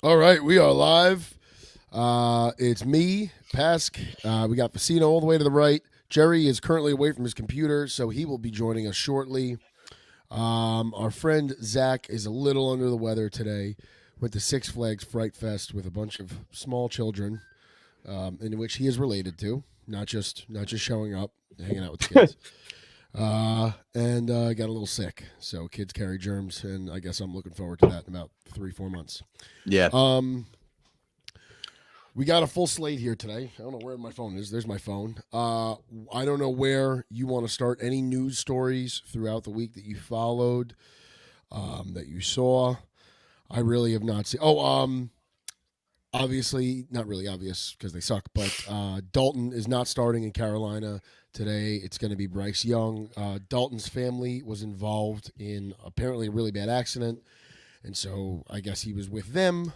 All right, we are live. It's me, Pask. We got Facino all the way to the right. Jerry is currently away from his computer, so he will be joining us shortly. Our friend Zach is a little under the weather today. Went to Six Flags Fright Fest with a bunch of small children, in which he is related to, not just showing up, hanging out with the kids. And got a little sick. So kids carry germs, and I guess I'm looking forward to that in about 3-4 months. Yeah. Um, we got a full slate here today. I don't know where my phone is. There's my phone. I don't know where you want to start. Any news stories throughout the week that you followed, that you saw? I really have not seen. Obviously, not really obvious because they suck, but Dalton is not starting in Carolina today. It's going to be Bryce Young. Dalton's family was involved in apparently a really bad accident, and so I guess he was with them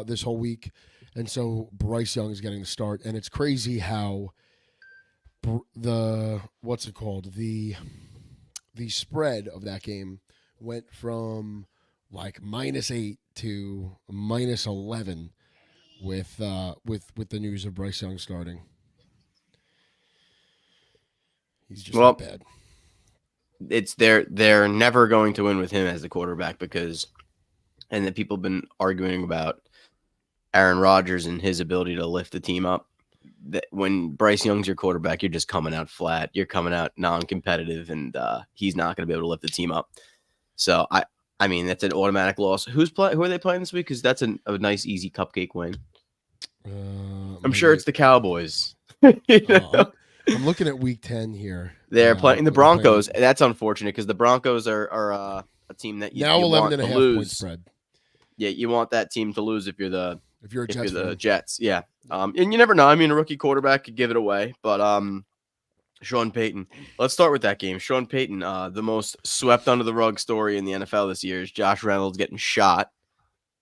this whole week. And so Bryce Young is getting the start, and it's crazy how the what's it called the spread of that game went from like -8 to -11 with the news of Bryce Young starting. He's just that Well, bad. they're never going to win with him as the quarterback because, and that people have been arguing about Aaron Rodgers and his ability to lift the team up. That when Bryce Young's your quarterback, you're just coming out flat. You're coming out non-competitive, and he's not going to be able to lift the team up. So I mean, that's an automatic loss. Who are they playing this week? Because that's a nice, easy cupcake win. I'm sure Maybe it's the Cowboys. I'm looking at Week 10 here. They're playing the They're playing Broncos. That's unfortunate because the Broncos are a team that now you 11 want and to a half point lose. spread. Yeah, you want that team to lose if you're the If you're a Jets fan. Jets. Yeah, and you never know. I mean, a rookie quarterback could give it away, but Sean Payton. Let's start with that game. Sean Payton, the most swept under the rug story in the NFL this year is Josh Reynolds getting shot.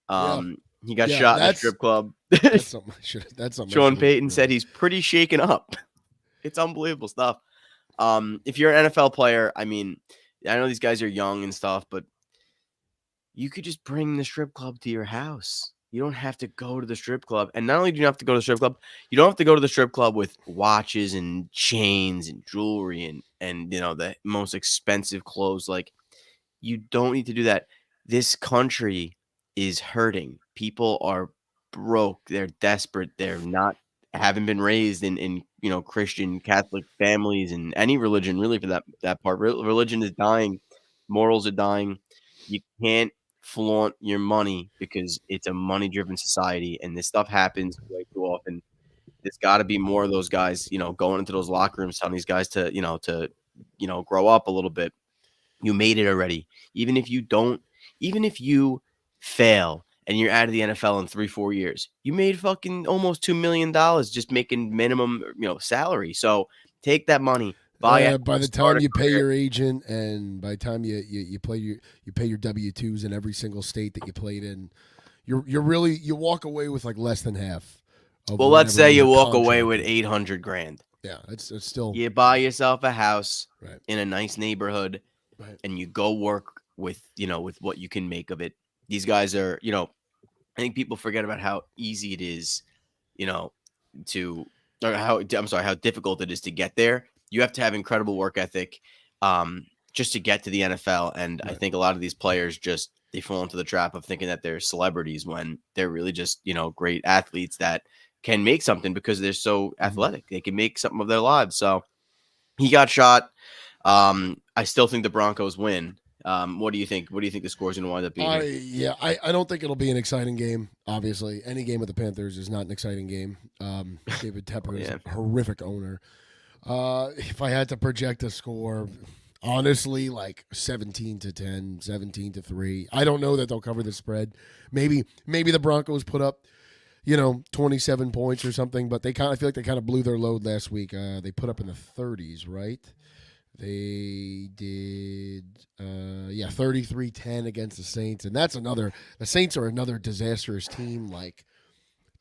Yeah, He got yeah, shot in a strip club. that's something I should. That's something I Sean should have Payton said he's pretty shaken up. It's unbelievable stuff. If you're an NFL player, I mean, I know these guys are young and stuff, but you could just bring the strip club to your house. You don't have to go to the strip club. And not only do you have to go to the strip club, you don't have to go to the strip club with watches and chains and jewelry and the most expensive clothes. Like, you don't need to do that. This country is hurting. People are broke. They're desperate. They're not haven't been raised in Christian Catholic families and any religion really for that part. Religion is dying. Morals are dying. You can't flaunt your money because it's a money driven society and this stuff happens way too often. There's got to be more of those guys, going into those locker rooms telling these guys to grow up a little bit. You made it already. Even if you fail and you're out of the NFL in 3-4 years, you made fucking almost $2 million just making minimum, salary. So take that money, buy out, by the start time a you pay career. your agent, and by the time you pay your W-2s in every single state that you played in, you're really you walk away with like less than half of Well, let's whatever say you your walk away contract with is. 800 grand. Yeah, it's still You buy yourself a house right. in a nice neighborhood Right. and you go work with what you can make of it. These guys are, I think people forget about how easy it is, you know, to or how difficult it is to get there. You have to have incredible work ethic just to get to the NFL. And I Right. think a lot of these players just they fall into the trap of thinking that they're celebrities when they're really just, great athletes that can make something because they're so athletic. They can make something of their lives. So he got shot. I still think the Broncos win. What do you think? What do you think the score is going to wind up being here? I don't think it'll be an exciting game. Obviously, any game with the Panthers is not an exciting game. David Tepper is Yeah. a horrific owner. If I had to project a score, honestly, like 17-10, 17-3. I don't know that they'll cover the spread. Maybe the Broncos put up, 27 points or something, but I feel like they kind of blew their load last week. They put up in the 30s, right? They did, 33-10 against the Saints. And the Saints are another disastrous team. Like,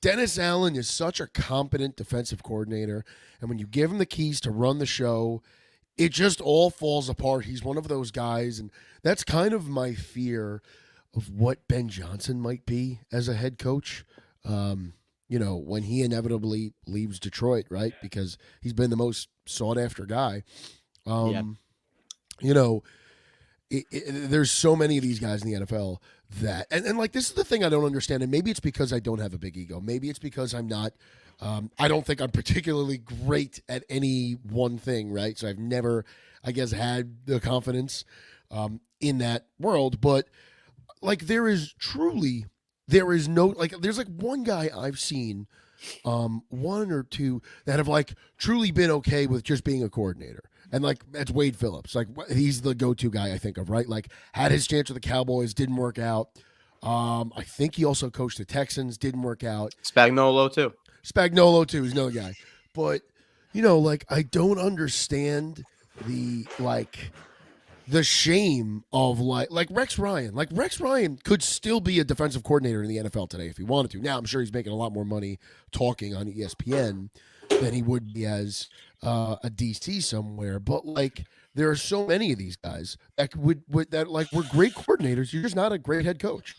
Dennis Allen is such a competent defensive coordinator. And when you give him the keys to run the show, it just all falls apart. He's one of those guys. And that's kind of my fear of what Ben Johnson might be as a head coach. When he inevitably leaves Detroit, right? Because he's been the most sought after guy. Yeah. You know, there's so many of these guys in the NFL that, and like, this is the thing I don't understand. And maybe it's because I don't have a big ego. Maybe it's because I'm not, I don't think I'm particularly great at any one thing, right? So I've never, I guess, had the confidence in that world. But like, there is no, like, there's like one guy I've seen, one or two that have like truly been okay with just being a coordinator. And like, that's Wade Phillips. Like, he's the go-to guy I think of, right? Like, had his chance with the Cowboys, didn't work out. I think he also coached the Texans, didn't work out. Spagnuolo too. Spagnuolo too is another guy. But like, I don't understand the shame of like Rex Ryan. Like, Rex Ryan could still be a defensive coordinator in the NFL today if he wanted to. Now I'm sure he's making a lot more money talking on ESPN than he would be as a DC somewhere. But like, there are so many of these guys that would that like were great coordinators. You're just not a great head coach,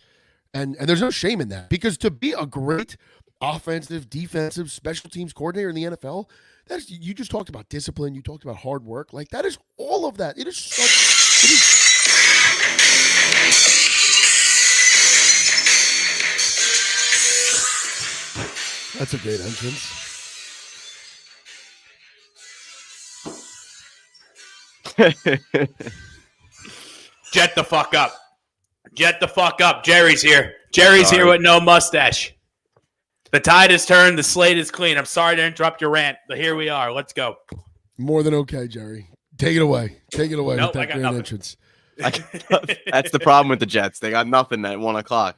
and there's no shame in that, because to be a great offensive, defensive, special teams coordinator in the NFL, that's, you just talked about discipline, you talked about hard work. Like, that is all of that. It is such. It is. That's a great entrance. Jet the fuck up. Jet the fuck up. Jerry's here. Jerry's here with no mustache. The tide has turned. The slate is clean. I'm sorry to interrupt your rant, but here we are. Let's go. More than okay, Jerry. Take it away. Take it away Nope, with that I got great nothing. entrance. That's the problem with the Jets. They got nothing at 1:00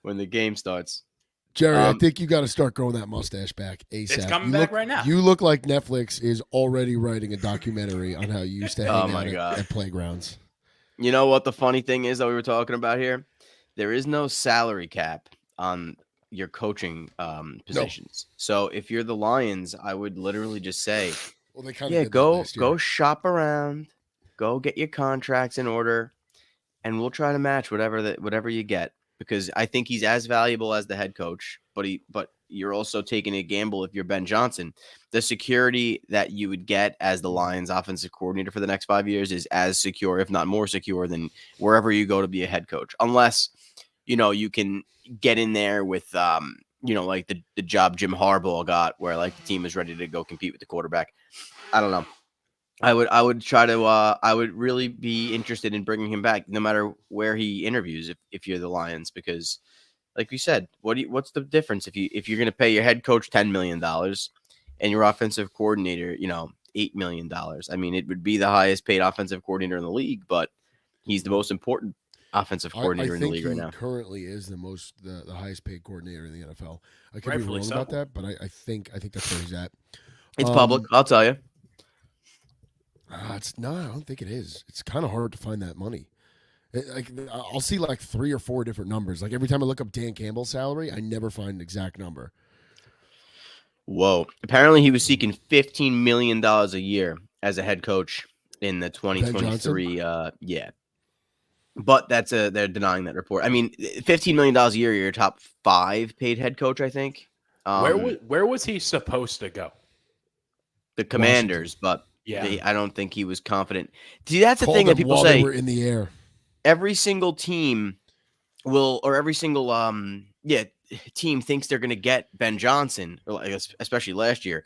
when the game starts. Jerry, I think you got to start growing that mustache back ASAP. It's coming back right now. You look like Netflix is already writing a documentary on how you used to hang my out God. at playgrounds. You know what the funny thing is that we were talking about here? There is no salary cap on your coaching positions. So if you're the Lions, I would literally just say, Well, they kind of yeah, did that go last year. shop around, go get your contracts in order, and we'll try to match whatever you get, because I think he's as valuable as the head coach, but you're also taking a gamble if you're Ben Johnson. The security that you would get as the Lions offensive coordinator for the next 5 years is as secure, if not more secure, than wherever you go to be a head coach, unless you can get in there with like the job Jim Harbaugh got, where like the team is ready to go compete with the quarterback. I don't know. I would try to I would really be interested in bringing him back no matter where he interviews if you're the Lions, because like we said, what's the difference if you're going to pay your head coach $10 million and your offensive coordinator, $8 million? I mean, it would be the highest paid offensive coordinator in the league, but he's the most important offensive coordinator in the league right now. Currently is the highest paid coordinator in the NFL. I could Rightfully be wrong so. about that, but I think that's where he's at. It's public, I'll tell you. I don't think it is. It's kind of hard to find that money. I'll see like 3 or 4 different numbers. Like, every time I look up Dan Campbell's salary, I never find an exact number. Whoa. Apparently he was seeking $15 million a year as a head coach in the 2023. Yeah. But they're denying that report. I mean, $15 million a year, you're your top 5 paid head coach, I think. Where was he supposed to go? The Commanders, but Yeah. I don't think he was confident. See, that's the Called thing that them people while say. they were in the air. Every single team every single team thinks they're going to get Ben Johnson, or especially last year.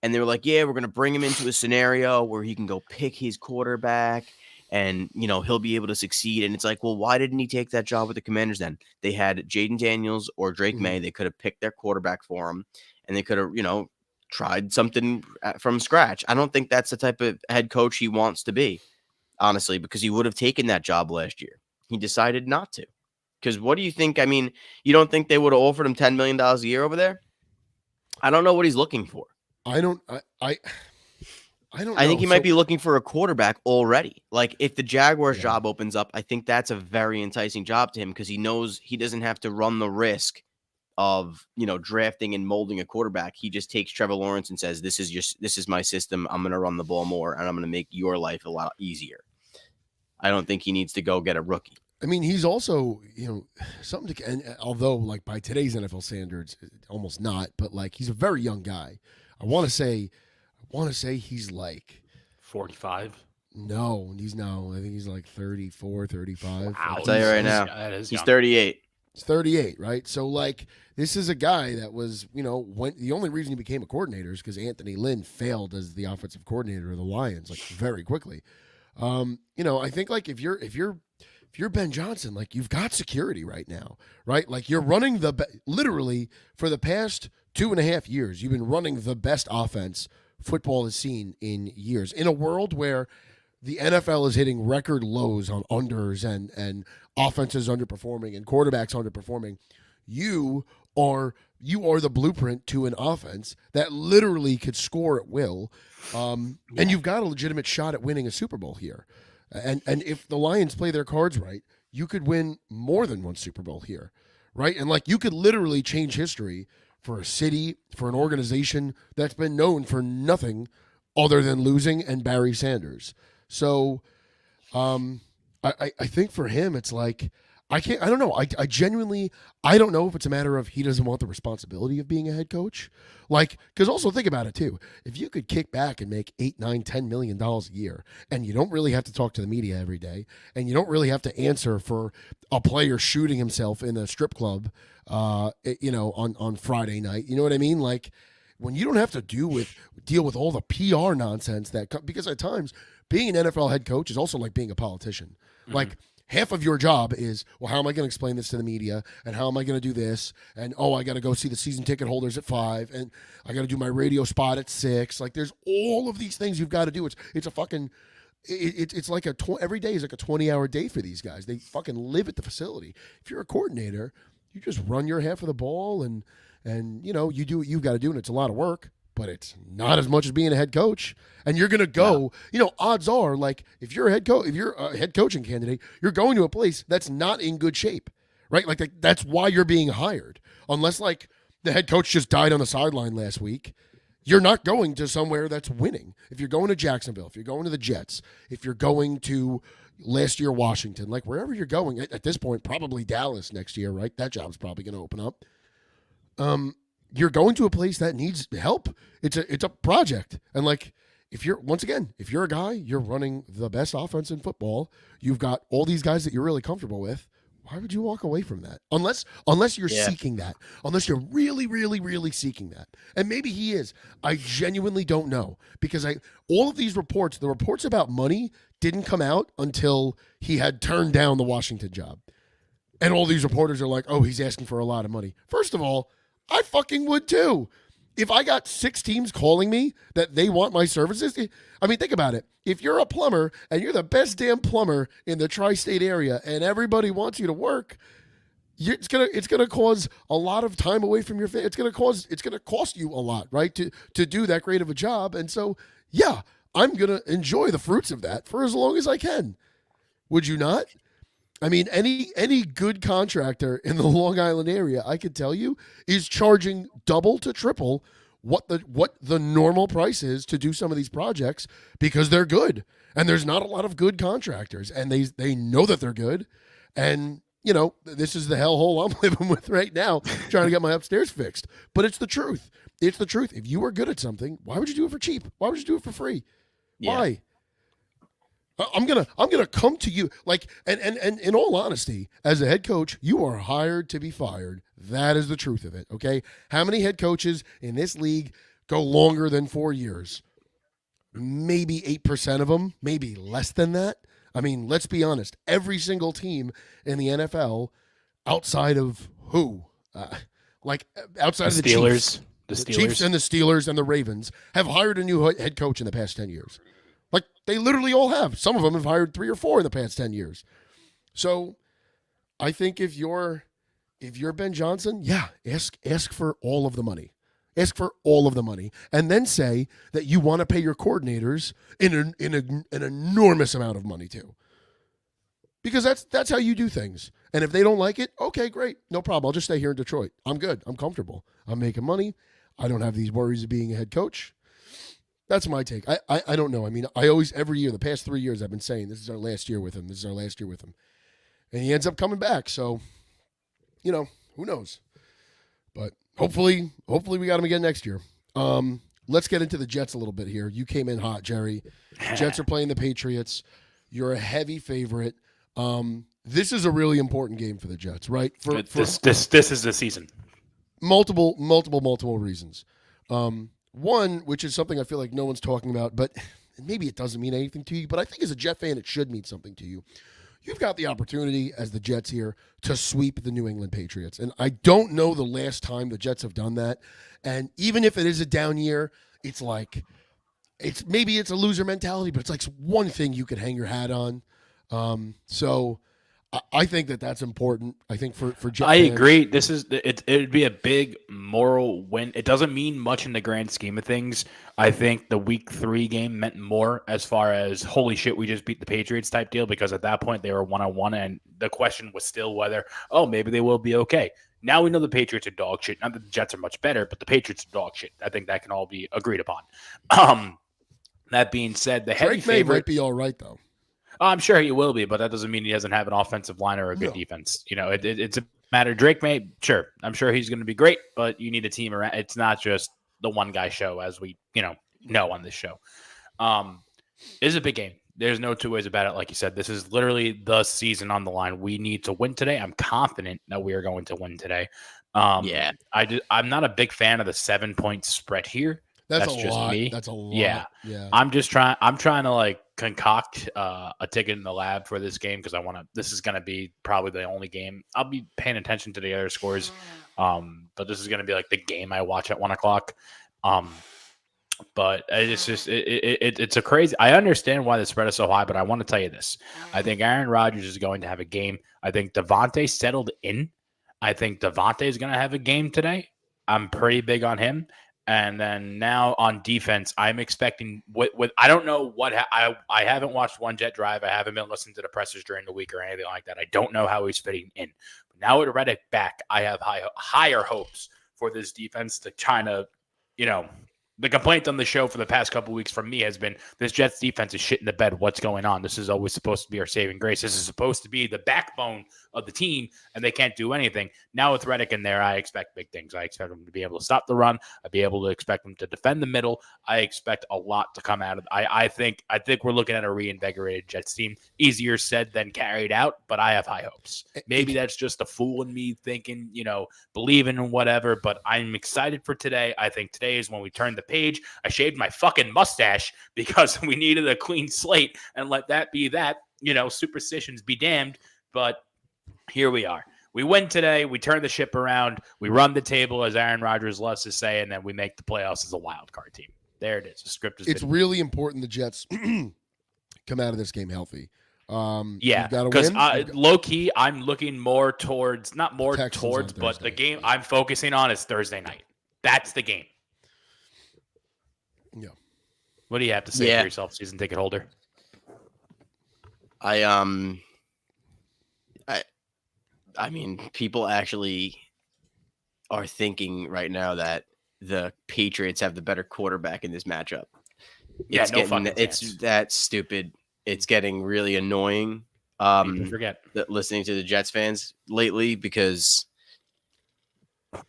And they were like, yeah, we're going to bring him into a scenario where he can go pick his quarterback and, he'll be able to succeed. And it's like, well, why didn't he take that job with the Commanders then? They had Jaden Daniels or Drake May. They could have picked their quarterback for him, and they could have, tried something from scratch. I don't think that's the type of head coach he wants to be, honestly, because he would have taken that job last year. He decided not to. Because what do you think? I mean, you don't think they would have offered him $10 million a year over there? I don't know what he's looking for. I don't know. I think he might be looking for a quarterback already. Like, if the Jaguars job opens up, I think that's a very enticing job to him, because he knows he doesn't have to run the risk of drafting and molding a quarterback. He just takes Trevor Lawrence and says, this is my system. I'm going to run the ball more, and I'm going to make your life a lot easier. I don't think he needs to go get a rookie. I mean, he's also, something to, and although like by today's NFL standards, almost not, but like he's a very young guy. I want to say he's like, 45. no, he's no, I think he's like 34, 35. Wow, I'll tell you right now. That is He's young. 38. He's 38, right? So like this is a guy that was, when the only reason he became a coordinator is because Anthony Lynn failed as the offensive coordinator of the Lions like very quickly. I think like if you're Ben Johnson, like you've got security right now, right? Like you're running literally for the past 2.5 years, you've been running the best offense football has seen in years. In a world where the NFL is hitting record lows on unders and offenses underperforming and quarterbacks underperforming, you are the blueprint to an offense that literally could score at will, and you've got a legitimate shot at winning a Super Bowl here. And if the Lions play their cards right, you could win more than one Super Bowl here, right? And like you could literally change history for a city, for an organization that's been known for nothing other than losing and Barry Sanders. So I think for him, it's like, I don't know. I genuinely, I don't know if it's a matter of he doesn't want the responsibility of being a head coach. Like, because also think about it too. If you could kick back and make $8, $9, $10 million a year, and you don't really have to talk to the media every day, and you don't really have to answer for a player shooting himself in a strip club, on Friday night, you know what I mean? Like, when you don't have to deal with all the PR nonsense because at times being an NFL head coach is also like being a politician. Mm-hmm. Like, half of your job is, well, how am I going to explain this to the media? And how am I going to do this? And, I got to go see the season ticket holders at 5. And I got to do my radio spot at 6. Like, there's all of these things you've got to do. It's a fucking, it's like every day is like a 20-hour day for these guys. They fucking live at the facility. If you're a coordinator, you just run your half of the ball and you do what you've got to do. And it's a lot of work, but it's not as much as being a head coach. And you're going to go, odds are, like, if you're a head coaching candidate, you're going to a place that's not in good shape, right? Like, that's why you're being hired. Unless, like, the head coach just died on the sideline last week, you're not going to somewhere that's winning. If you're going to Jacksonville, if you're going to the Jets, if you're going to last year Washington, like, wherever you're going, at this point, probably Dallas next year, right? That job's probably going to open up. You're going to a place that needs help. It's a project. And like, if you're a guy, you're running the best offense in football, you've got all these guys that you're really comfortable with, why would you walk away from that? Unless you're seeking that. Unless you're really, really, really seeking that. And maybe he is. I genuinely don't know. Because all of these reports, the reports about money didn't come out until he had turned down the Washington job. And all these reporters are like, oh, he's asking for a lot of money. First of all, I fucking would too. If I got 6 teams calling me that they want my services, I mean, think about it. If you're a plumber and you're the best damn plumber in the tri-state area and everybody wants you to work, it's gonna cause a lot of time away from your family. It's gonna cost you a lot, right? To do that great of a job. And so, yeah, I'm gonna enjoy the fruits of that for as long as I can. Would you not? I mean, any good contractor in the Long Island area, I could tell you, is charging double to triple what the normal price is to do some of these projects because they're good. And there's not a lot of good contractors, and they know that they're good. And, this is the hellhole I'm living with right now, trying to get my upstairs fixed. But it's the truth. It's the truth. If you were good at something, why would you do it for cheap? Why would you do it for free? Yeah. Why? I'm gonna come to you like and in all honesty, as a head coach, you are hired to be fired. That is the truth of it. Okay, how many head coaches in this league go longer than 4 years? Maybe 8% of them, maybe less than that. I mean, let's be honest. Every single team in the NFL, outside of who, outside of the Steelers, the Chiefs and the Steelers and the Ravens, have hired a new head coach in the past 10 years. Like, they literally all have. Some of them have hired 3 or 4 in the past 10 years. So I think if you're Ben Johnson, yeah, ask for all of the money. Ask for all of the money. And then say that you want to pay your coordinators an enormous amount of money too. Because that's how you do things. And if they don't like it, okay, great. No problem. I'll just stay here in Detroit. I'm good. I'm comfortable. I'm making money. I don't have these worries of being a head coach. That's my take. I don't know. I mean, every year, the past 3 years, I've been saying this is our last year with him. This is our last year with him. and he ends up coming back. So, who knows? But hopefully we got him again next year. Let's get into the Jets a little bit here. You came in hot, Jerry. Jets are playing the Patriots. You're a heavy favorite. This is a really important game for the Jets, right? This is the season. Multiple reasons. One, which is something I feel like no one's talking about, but maybe it doesn't mean anything to you, but I think as a Jet fan, it should mean something to you. You've got the opportunity as the Jets here to sweep the New England Patriots. And I don't know the last time the Jets have done that. And even if it is a down year, it's like, maybe it's a loser mentality, but it's like one thing you could hang your hat on. So I think that's important. I think for Jets I fans, agree. It'd be a big moral win. It doesn't mean much in the grand scheme of things. I think the week 3 game meant more as far as holy shit, we just beat the Patriots type deal, because at that point they were 1-1 and the question was still whether, maybe they will be okay. Now we know the Patriots are dog shit. Not that the Jets are much better, but the Patriots are dog shit. I think that can all be agreed upon. That being said, the heavy Drake May favorite might be all right though. I'm sure he will be, but that doesn't mean he doesn't have an offensive line or a good defense. It's a matter. Drake May, sure. I'm sure he's going to be great, but you need a team around. It's not just the one guy show, as we know on this show. It is a big game. There's no two ways about it. Like you said, this is literally the season on the line. We need to win today. I'm confident that we are going to win today. I'm not a big fan of the 7-point spread here. That's just lot. me. That's a lot. Yeah. Yeah. I'm trying to like concoct a ticket in the lab for this game, because this is going to be probably the only game. I'll be paying attention to the other scores. But this is going to be like the game I watch at 1:00. But it's just, it's a crazy, I understand why the spread is so high, but I want to tell you this. I think Aaron Rodgers is going to have a game. I think Devontae settled in. I think Devontae is going to have a game today. I'm pretty big on him. And then now on defense, I'm expecting with I don't know what I haven't watched one Jet drive. I haven't been listening to the pressers during the week or anything like that. I don't know how he's fitting in. But now with Reddick back, I have higher hopes for this defense to kind of, the complaint on the show for the past couple of weeks from me has been this Jets defense is shit in the bed. What's going on? This is always supposed to be our saving grace. This is supposed to be the backbone of the team, and they can't do anything. Now with Reddick in there, I expect big things. I expect them to be able to stop the run. I'd be able to expect them to defend the middle. I expect a lot to come out of. I think we're looking at a reinvigorated Jets team. Easier said than carried out, but I have high hopes. Maybe that's just a fool in me thinking, believing in whatever. But I'm excited for today. I think today is when we turn the page. I shaved my fucking mustache because we needed a clean slate, and let that be that. Superstitions be damned. But here we are. We win today. We turn the ship around. We run the table, as Aaron Rodgers loves to say, and then we make the playoffs as a wild card team. There it is. The script is. It's really important the Jets come out of this game healthy. Yeah, because low key, I'm looking more towards, not more Texans towards, but the game I'm focusing on is Thursday night. That's the game. Yeah. What do you have to say for yourself, season ticket holder? I mean, people actually are thinking right now that the Patriots have the better quarterback in this matchup. Yeah, it's that stupid. It's getting really annoying. Forget listening to the Jets fans lately, because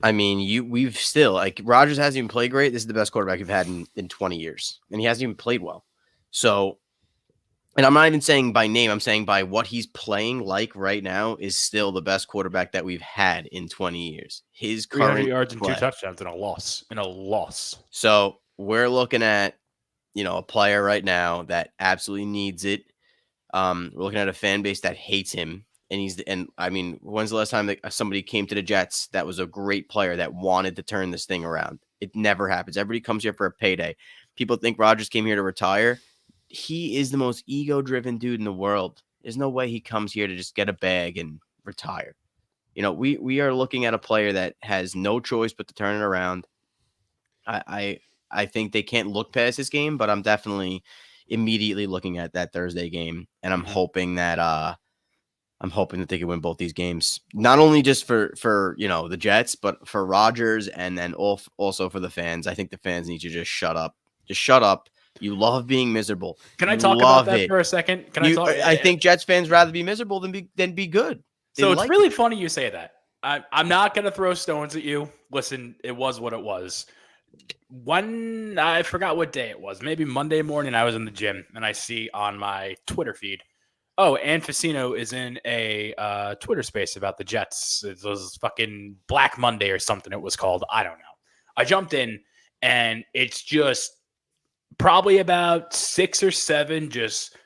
I mean, we've still, like, Rodgers hasn't even played great. This is the best quarterback we've had in 20 years, and he hasn't even played well. So, and I'm not even saying by name, I'm saying by what he's playing like right now is still the best quarterback that we've had in 20 years. His current 300 yards and play. 2 touchdowns in a loss. So we're looking at, a player right now that absolutely needs it. We're looking at a fan base that hates him. And I mean, when's the last time that somebody came to the Jets that was a great player that wanted to turn this thing around? It never happens. Everybody comes here for a payday. People think Rodgers came here to retire. He is the most ego-driven dude in the world. There's no way he comes here to just get a bag and retire. We are looking at a player that has no choice but to turn it around. I think they can't look past this game, but I'm definitely immediately looking at that Thursday game, and I'm hoping that they can win both these games. Not only just for the Jets, but for Rodgers, and then also for the fans. I think the fans need to just shut up. Just shut up. You love being miserable. Can I You talk about love that it. for a second? Can I talk? I think Jets fans rather be miserable than be good. They So it's like really it. funny you say that. I'm not going to throw stones at you. Listen, it was what it was. I forgot what day it was. Maybe Monday morning, I was in the gym and I see on my Twitter feed, oh, Ann Facino is in a Twitter space about the Jets. It was fucking Black Monday or something it was called. I don't know. I jumped in and it's just probably about 6 or 7 just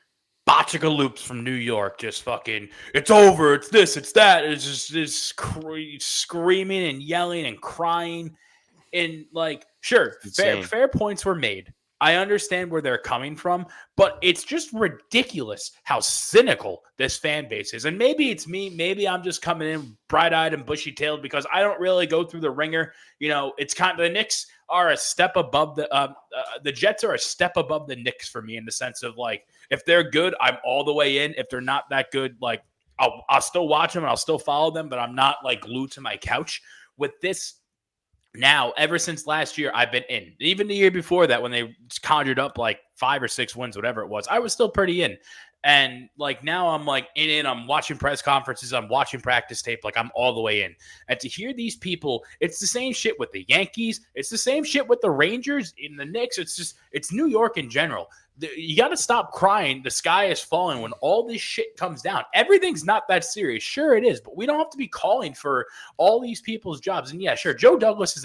botchica loops from New York, just fucking, it's over, it's this, it's that. It's just screaming and yelling and crying. And like, sure, Insane. fair points were made. I understand where they're coming from, but it's just ridiculous how cynical this fan base is. And maybe it's me. Maybe I'm just coming in bright-eyed and bushy-tailed because I don't really go through the ringer. You know, it's kind of the Knicks are a step above the Jets are a step above the Knicks for me in the sense of like, if they're good, I'm all the way in. If they're not that good, like I'll still watch them and I'll still follow them, but I'm not like glued to my couch. With this now, ever since last year, I've been in. Even the year before that, when they conjured up like 5 or 6 wins, whatever it was, I was still pretty in. And like now I'm like in it. I'm watching press conferences. I'm watching practice tape. Like I'm all the way in. And to hear these people, it's the same shit with the Yankees. It's the same shit with the Rangers in the Knicks. It's New York in general. You got to stop crying. The sky is falling when all this shit comes down. Everything's not that serious. Sure it is, but we don't have to be calling for all these people's jobs. And yeah, sure, Joe Douglas is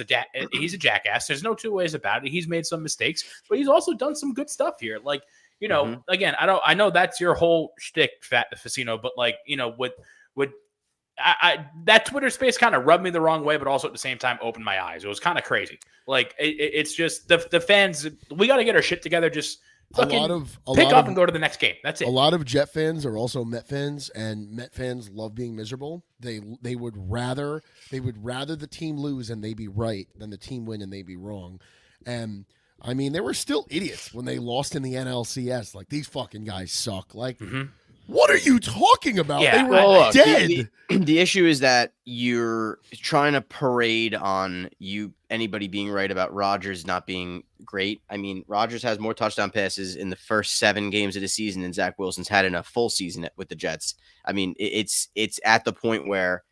he's a jackass. There's no two ways about it. He's made some mistakes, but he's also done some good stuff here. Like, you know, again, I know that's your whole shtick, Facino, but like, you know, that Twitter space kind of rubbed me the wrong way, but also at the same time opened my eyes. It was kind of crazy. Like it's just the fans. We got to get our shit together. Just pick up and go to the next game. That's it. A lot of Jet fans are also Met fans, and Met fans love being miserable. They would rather the team lose and they be right than the team win and they be wrong. And I mean, they were still idiots when they lost in the NLCS. Like, these fucking guys suck. Like, what are you talking about? Yeah, they were dead. The issue is that you're trying to parade on anybody being right about Rodgers not being great. I mean, Rodgers has more touchdown passes in the first 7 games of the season than Zach Wilson's had in a full season with the Jets. I mean, it's at the point where,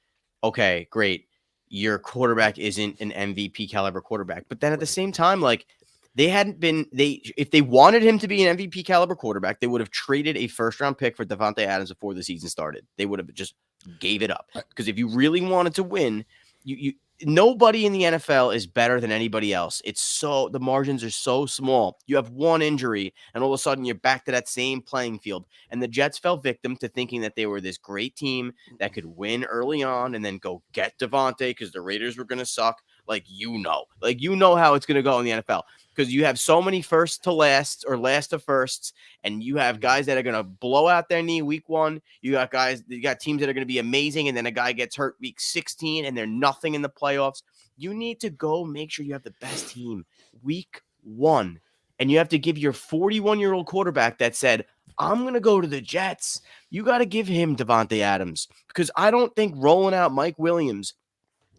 okay, great, your quarterback isn't an MVP caliber quarterback, but then at the same time, like, if they wanted him to be an MVP caliber quarterback, they would have traded a first-round pick for Davante Adams before the season started. They would have just gave it up. Because if you really wanted to win, nobody in the NFL is better than anybody else. The margins are so small. You have one injury, and all of a sudden you're back to that same playing field. And the Jets fell victim to thinking that they were this great team that could win early on and then go get Davante because the Raiders were going to suck. Like, you know how it's going to go in the NFL. Because you have so many first to last or last to firsts, and you have guys that are going to blow out their knee week 1. You got teams that are going to be amazing, and then a guy gets hurt week 16, and they're nothing in the playoffs. You need to go make sure you have the best team week 1, and you have to give your 41-year-old quarterback that said, I'm going to go to the Jets. You got to give him Davante Adams, because I don't think rolling out Mike Williams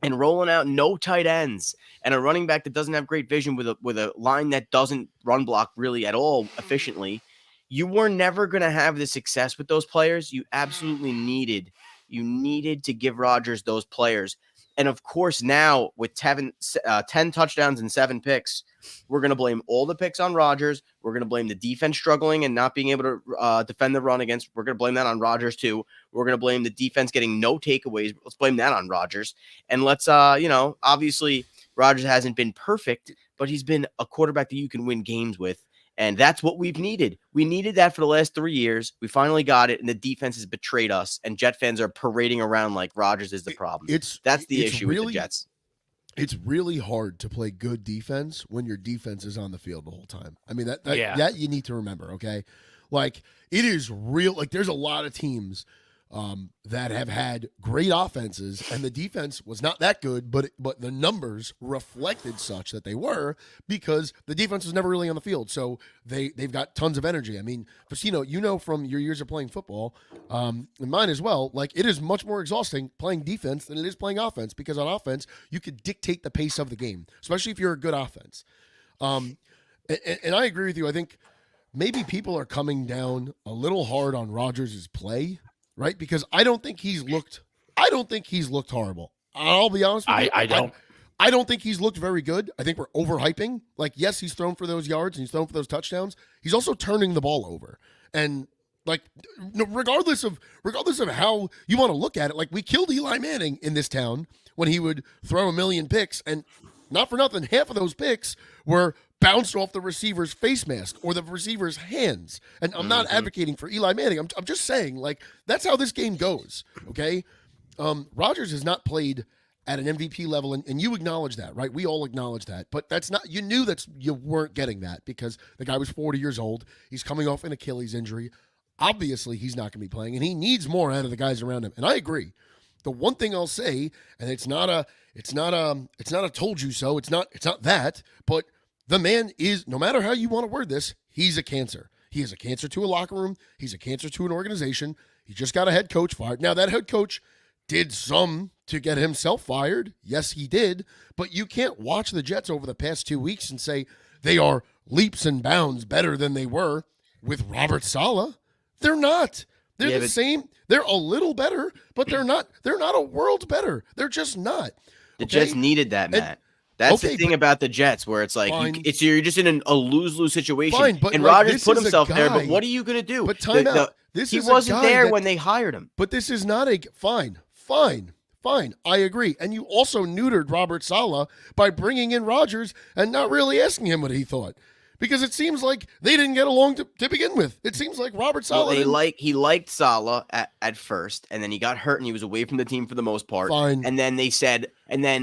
and rolling out no tight ends and a running back that doesn't have great vision with a line that doesn't run block really at all efficiently, you were never going to have the success with those players. You absolutely needed to give Rodgers those players. And of course, now with 10 touchdowns and 7 picks, we're going to blame all the picks on Rodgers. We're going to blame the defense struggling and not being able to defend the run against. We're going to blame that on Rodgers too. We're going to blame the defense getting no takeaways. Let's blame that on Rodgers. And let's, obviously Rodgers hasn't been perfect, but he's been a quarterback that you can win games with. And that's what we've needed. We needed that for the last 3 years. We finally got it, and the defense has betrayed us. And Jet fans are parading around like Rodgers is the problem. That's the issue with the Jets. It's really hard to play good defense when your defense is on the field the whole time. I mean, that you need to remember, okay? Like, it is real. Like, there's a lot of teams that have had great offenses, and the defense was not that good, but the numbers reflected such that they were, because the defense was never really on the field. So they've got tons of energy. I mean, Facino, from your years of playing football, and mine as well, like, it is much more exhausting playing defense than it is playing offense, because on offense, you could dictate the pace of the game, especially if you're a good offense. And I agree with you. I think maybe people are coming down a little hard on Rodgers' play, right? Because I don't think he's looked horrible. I'll be honest with you. I don't. I don't think he's looked very good. I think we're overhyping. Like, yes, he's thrown for those yards and he's thrown for those touchdowns. He's also turning the ball over. And like, regardless of how you want to look at it, like, we killed Eli Manning in this town when he would throw a million picks, and not for nothing, half of those picks were bounced off the receiver's face mask or the receiver's hands. And I'm not advocating for Eli Manning. I'm just saying, like, that's how this game goes. Okay. Rodgers has not played at an MVP level, and you acknowledge that, right? We all acknowledge that. But that's not, you knew that you weren't getting that because the guy was 40 years old. He's coming off an Achilles injury. Obviously, he's not going to be playing, and he needs more out of the guys around him. And I agree. The one thing I'll say, and it's not a told you so. It's not that, but the man is, no matter how you want to word this, he's a cancer. He is a cancer to a locker room. He's a cancer to an organization. He just got a head coach fired. Now, that head coach did some to get himself fired. Yes, he did. But you can't watch the Jets over the past 2 weeks and say they are leaps and bounds better than they were with Robert Saleh. They're not. They're the same. They're a little better, but they're not a world better. They're just not. The Jets needed that, Matt. That's the thing about the Jets, where it's like you're just in a lose-lose situation. Fine, but and like, Rodgers put himself there. But what are you going to do? But time out. He wasn't there when they hired him. But this is not a fine. I agree. And you also neutered Robert Saleh by bringing in Rodgers and not really asking him what he thought. Because it seems like they didn't get along to begin with. It seems like Robert Saleh. He liked Saleh at first, and then he got hurt, and he was away from the team for the most part. Fine. And then they said,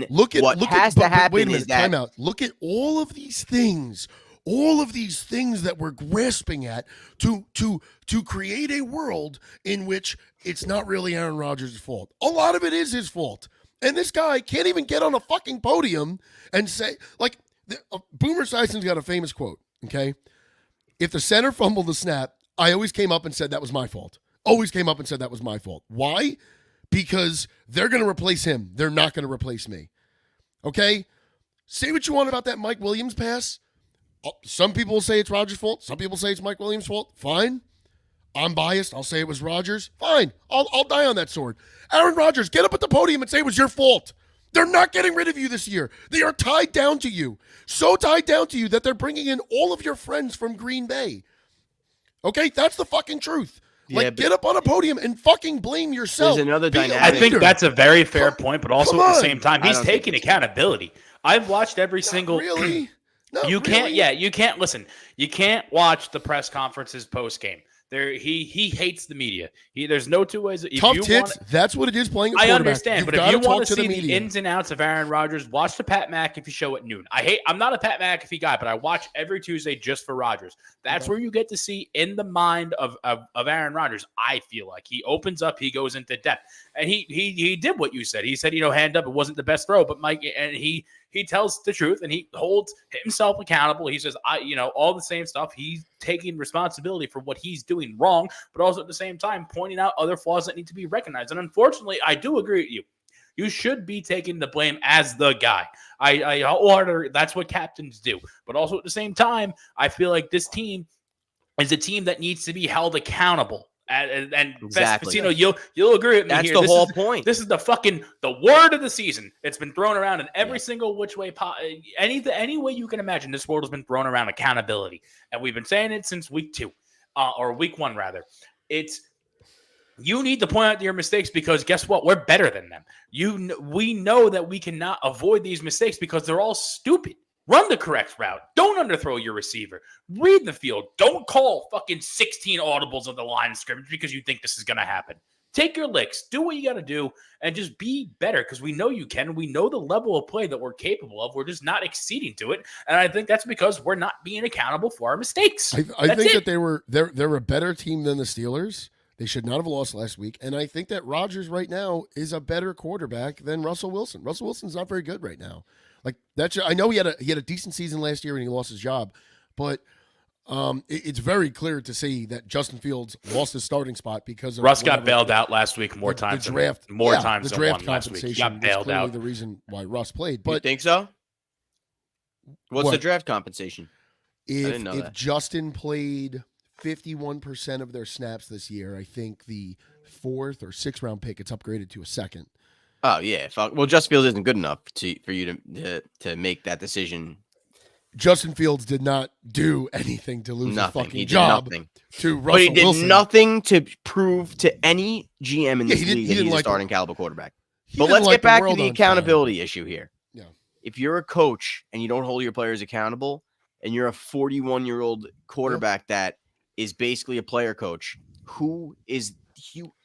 look at what has to happen wait a minute, is that. Time out. Look at all of these things that we're grasping at to create a world in which it's not really Aaron Rodgers' fault. A lot of it is his fault. And this guy can't even get on a fucking podium and say, like, Boomer Sison's got a famous quote, okay? If the center fumbled the snap, I always came up and said that was my fault. Always came up and said that was my fault. Why? Because they're going to replace him. They're not going to replace me. Okay? Say what you want about that Mike Williams pass. Some people will say it's Rodgers' fault. Some people say it's Mike Williams' fault. Fine. I'm biased. I'll say it was Rodgers. Fine. I'll die on that sword. Aaron Rodgers, get up at the podium and say it was your fault. They're not getting rid of you this year. They are tied down to you. So tied down to you that they're bringing in all of your friends from Green Bay. Okay? That's the fucking truth. Like, get up on a podium and fucking blame yourself. There's another dynamic. I think that's a very fair point, but also at the same time, he's taking think accountability. I've watched every single. Really? You can't. Yeah, you can't listen. You can't watch the press conferences post game. There, he hates the media. There's no two ways. Tough tits. That's what it is playing. I understand, but if you want to see the ins and outs of Aaron Rodgers, watch the Pat McAfee show at noon. I'm not a Pat McAfee guy, but I watch every Tuesday just for Rodgers. That's where you get to see in the mind of Aaron Rodgers. I feel like he opens up, he goes into depth, and he did what you said. He said, hand up, it wasn't the best throw, but Mike, and he tells the truth and he holds himself accountable. He says, all the same stuff. He's taking responsibility for what he's doing wrong, but also at the same time pointing out other flaws that need to be recognized. And unfortunately, I do agree with you. You should be taking the blame as the guy. I order that's what captains do. But also at the same time, I feel like this team is a team that needs to be held accountable. And exactly. You'll agree with me. That's here. the whole point. This is the word of the season. It's been thrown around in every single which way, any way you can imagine. This word has been thrown around, accountability, and we've been saying it since week 2, or week 1 rather. You need to point out your mistakes because guess what? We're better than them. We know that we cannot avoid these mistakes because they're all stupid. Run the correct route. Don't underthrow your receiver. Read the field. Don't call fucking 16 audibles of the line of scrimmage because you think this is going to happen. Take your licks. Do what you got to do and just be better because we know you can. We know the level of play that we're capable of. We're just not exceeding to it. And I think that's because we're not being accountable for our mistakes. I think that they're a better team than the Steelers. They should not have lost last week. And I think that Rodgers right now is a better quarterback than Russell Wilson. Russell Wilson's not very good right now. Like I know he had a decent season last year when he lost his job, but it's very clear to see that Justin Fields lost his starting spot because of Russ got bailed out last week more times the draft. Than one compensation last week. He got bailed out. The reason why Russ played, but you think so? What's the draft compensation? didn't know if that. Justin played 51% of their snaps this year, I think the 4th or 6th round pick gets upgraded to a 2nd. Oh yeah, fuck. Well, Justin Fields isn't good enough for you to make that decision. Justin Fields did not do anything to lose his Nothing. fucking He did job nothing. to But Russell he did Wilson. nothing to prove to any GM in Yeah, this he didn't- league he that didn't he's a like starting caliber quarterback. He But didn't let's light get the back to world the on fire. accountability issue here. Yeah. If you're a coach and you don't hold your players accountable, and you're a 41-year-old quarterback that is basically a player coach, who is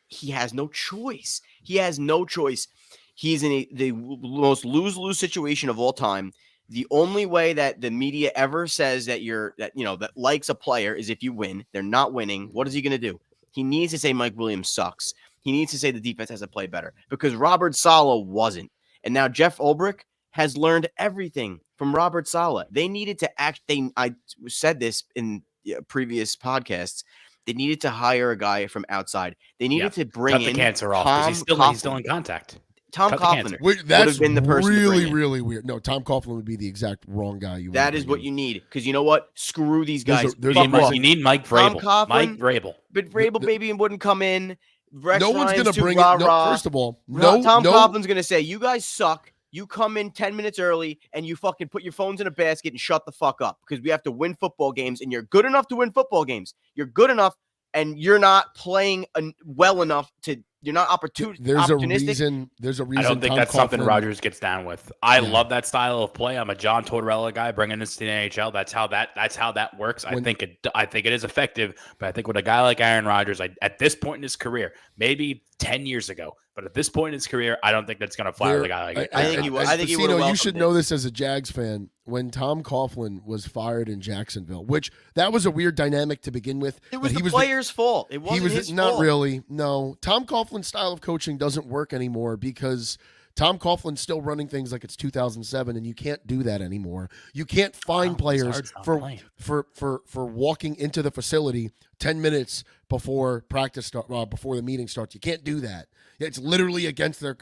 he has no choice. He has no choice. He's in the most lose-lose situation of all time. The only way that the media ever says that that likes a player is if you win. They're not winning. What is he going to do? He needs to say Mike Williams sucks. He needs to say the defense has to play better because Robert Saleh wasn't. And now Jeff Ulbrich has learned everything from Robert Saleh. They needed to I said this in previous podcasts. They needed to hire a guy from outside. They needed to bring Cut the in cancer off Tom because he's still Coughlin. in contact. Tom Cut the Coughlin cancer. would That's have been the person to bring really, in. really weird. No, Tom Coughlin would be the exact wrong guy. That is what you need because you know what? Screw these There's a- guys. there's You a need, Fuck Mike, off. you need Mike Tom Vrabel. Coughlin, Mike Vrabel. But Vrabel baby wouldn't come in. Rex No one's Ryan's going to too bring it. No, rah-rah. first of all, no. Tom no, Coughlin's going to say, you guys suck. You come in 10 minutes early and you fucking put your phones in a basket and shut the fuck up because we have to win football games and you're good enough to win football games. You're good enough and you're not playing well enough to – you're not opportunistic. There's a reason. There's a reason. I don't think Tom that's something Coughlin- Rodgers gets down with. I Yeah. love that style of play. I'm a John Tortorella guy, bringing this to the NHL. That's how that works. I When- think it is effective. But I think with a guy like Aaron Rodgers, at this point in his career, maybe 10 years ago, but at this point in his career, I don't think that's going to fly with a guy like I think he would- I think he Pacino, would've you welcomed should it. know this as a Jags fan. When Tom Coughlin was fired in Jacksonville, which that was a weird dynamic to begin with. It was but the player's fault. It wasn't his not fault. really. No, Tom Coughlin's style of coaching doesn't work anymore because Tom Coughlin's still running things like it's 2007, and you can't do that anymore. You can't find players for walking into the facility 10 minutes before practice start, before the meeting starts. You can't do that. It's literally against their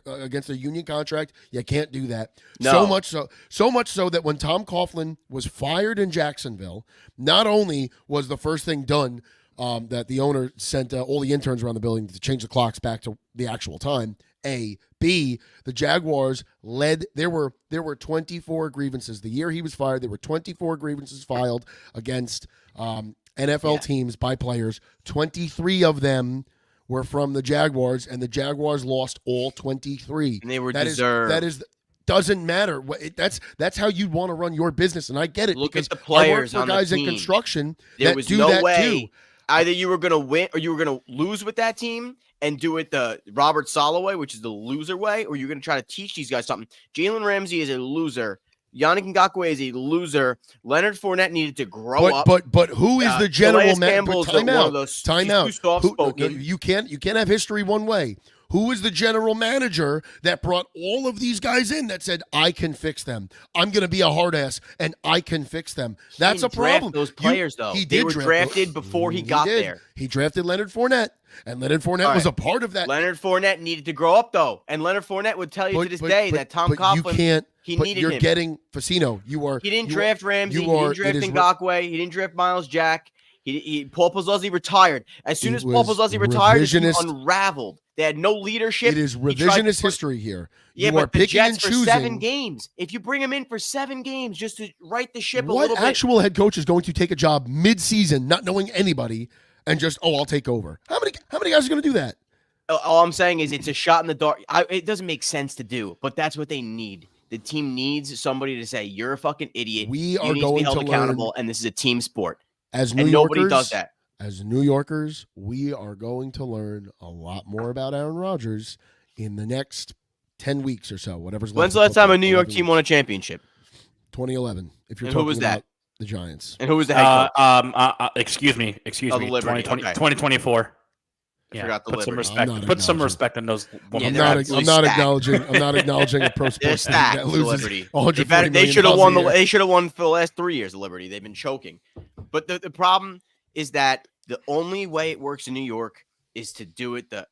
union contract. You can't do that. No. So much so that when Tom Coughlin was fired in Jacksonville, not only was the first thing done that the owner sent all the interns around the building to change the clocks back to the actual time. B, the Jaguars led. There were 24 grievances the year he was fired. There were 24 grievances filed against NFL teams by players. 23 of them were from the Jaguars, and the Jaguars lost all 23. And they were That deserved. doesn't matter. That's how you want to run your business, and I get it. Look because at the players I work on for the guys in team. construction There that was do no that way. too. Either you were going to win or you were going to lose with that team and do it the Robert Saleh way, which is the loser way, or you're going to try to teach these guys something. Jalen Ramsey is a loser. Yannick Ngakoue is a loser. Leonard Fournette needed to grow up. But who is the general Calais manager? Campbell is Time one of out. those- Time he's out. too soft-spoken. You can't have history one way. Who is the general manager that brought all of these guys in that said, I can fix them? I'm going to be a hard ass and I can fix them. That's a didn't draft problem. those players, though. He They did were draft drafted before he got did. there. He drafted Leonard Fournette, and Leonard Fournette All was right. a part of that. Leonard Fournette needed to grow up, though. And Leonard Fournette would tell you to this day that Tom but Coughlin, you can't. he but needed you're him. getting Facino. You are. He didn't you draft Ramsey. you He are- didn't draft it is Ngakoue. He didn't draft Miles Jack. Paul Pezzozzi retired. As soon It as Paul was Pezzozzi retired, the team revisionist- unraveled. They had no leadership. It is He tried to revisionist put- history here. Yeah, you are but the picking and Jets for choosing. 7 games. If you bring him in for 7 games just to right the ship a What little bit. actual head coach is going to take a job mid-season, not knowing anybody, and just I'll take over? How many guys are going to do that? All I'm saying is it's a shot in the dark. It doesn't make sense to do, but that's what they need. The team needs somebody to say, you're a fucking idiot. We You are need to going be held to accountable, learn and this is a team sport. as New And Yorkers. nobody does that. As New Yorkers, we are going to learn a lot more about Aaron Rodgers in the next 10 weeks or so. Whatever's left. When's the of last time a football, New York 11 team won a championship? 2011. If you're And who talking was that? about the Giants. And who was the head coach? Excuse me. Oh, the Liberty, 2024. I forgot the put some Liberty. respect. I'm not Put some acknowledging. respect on those. Yeah, I'm they're not. absolutely I'm not stacked. acknowledging. I'm not acknowledging a pro They're sports team stacked. that The loses Liberty. 140 They million should have dollars won. a year. They should have won for the last 3 years. The Liberty. They've been choking. But the problem is that the only way it works in New York is to do it the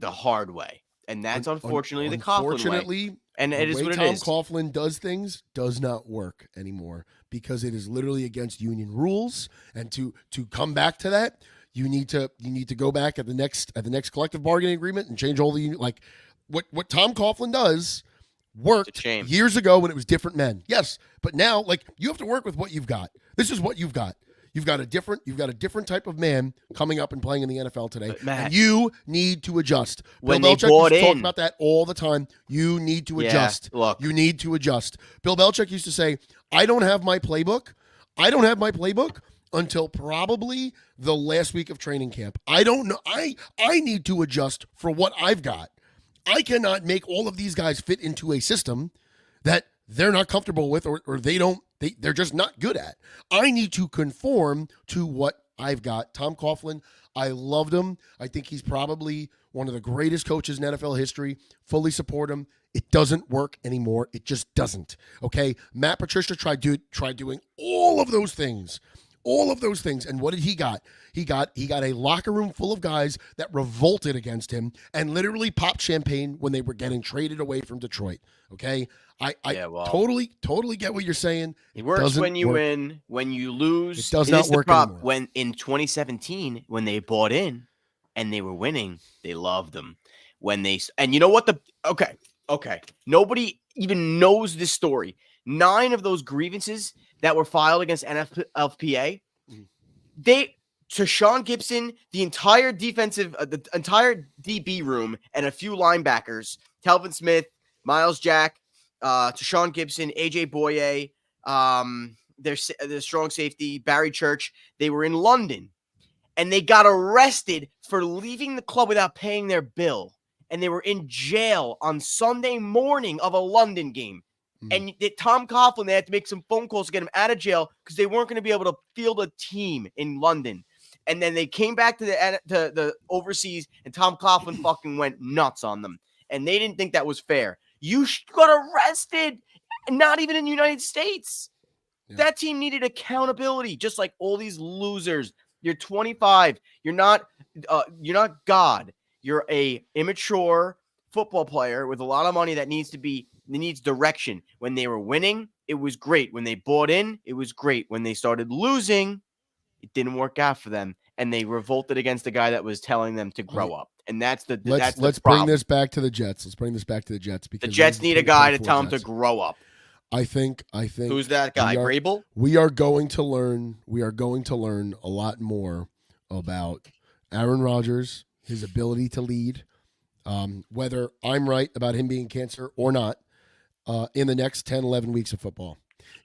hard way, and that's unfortunately the Coughlin way. Unfortunately, And The it is way what Tom it is. Coughlin does things does not work anymore because it is literally against union rules. And to come back to that, you need to go back at the next collective bargaining agreement and change all the like what Tom Coughlin does worked It's a shame. years ago when it was different men. Yes, but now like you have to work with what you've got. This is what you've got. You've got a different type of man coming up and playing in the NFL today, But, Matt, and you need to adjust. when Bill they Belichick bought used to talk in- about that all the time. You need to Yeah, adjust. look. You need to adjust. Bill Belichick used to say, "I don't have my playbook. I don't have my playbook until probably the last week of training camp. I don't know. I need to adjust for what I've got. I cannot make all of these guys fit into a system that they're not comfortable with or they're just not good at. I need to conform to what I've got." Tom Coughlin, I loved him. I think he's probably one of the greatest coaches in NFL history. Fully support him. It doesn't work anymore. It just doesn't. Okay? Matt Patricia tried doing all of those things. All of those things. And what did he got? He got a locker room full of guys that revolted against him and literally popped champagne when they were getting traded away from Detroit. Okay? I Yeah, well. totally get what you're saying. It works doesn't when you work. win. When you lose, It does it not is the work problem. anymore. When in 2017, when they bought in and they were winning, they loved them. When they and you know what okay, nobody even knows this story. 9 of those grievances that were filed against NFLPA, to Sean Gibson, the entire the entire DB room, and a few linebackers, Telvin Smith, Miles Jack, to Sean Gibson, AJ Boye, their strong safety, Barry Church. They were in London, and they got arrested for leaving the club without paying their bill, and they were in jail on Sunday morning of a London game. And Tom Coughlin, they had to make some phone calls to get him out of jail because they weren't going to be able to field a team in London. And then they came back to the overseas, and Tom Coughlin fucking went nuts on them. And they didn't think that was fair. You got arrested, not even in the United States. Yeah. That team needed accountability, just like all these losers. You're 25. You're not God. You're a immature football player with a lot of money that needs direction. When they were winning, it was great. When they bought in, it was great. When they started losing, it didn't work out for them, and they revolted against the guy that was telling them to grow up. And that's the Let's problem. bring this back to the Jets. Let's bring this back to the Jets because The Jets need a guy to tell them to Jets. grow up. I think Who's that guy? Grable? we are going to learn a lot more about Aaron Rodgers, his ability to lead, whether I'm right about him being cancer or not, in the next 10, 11 weeks of football.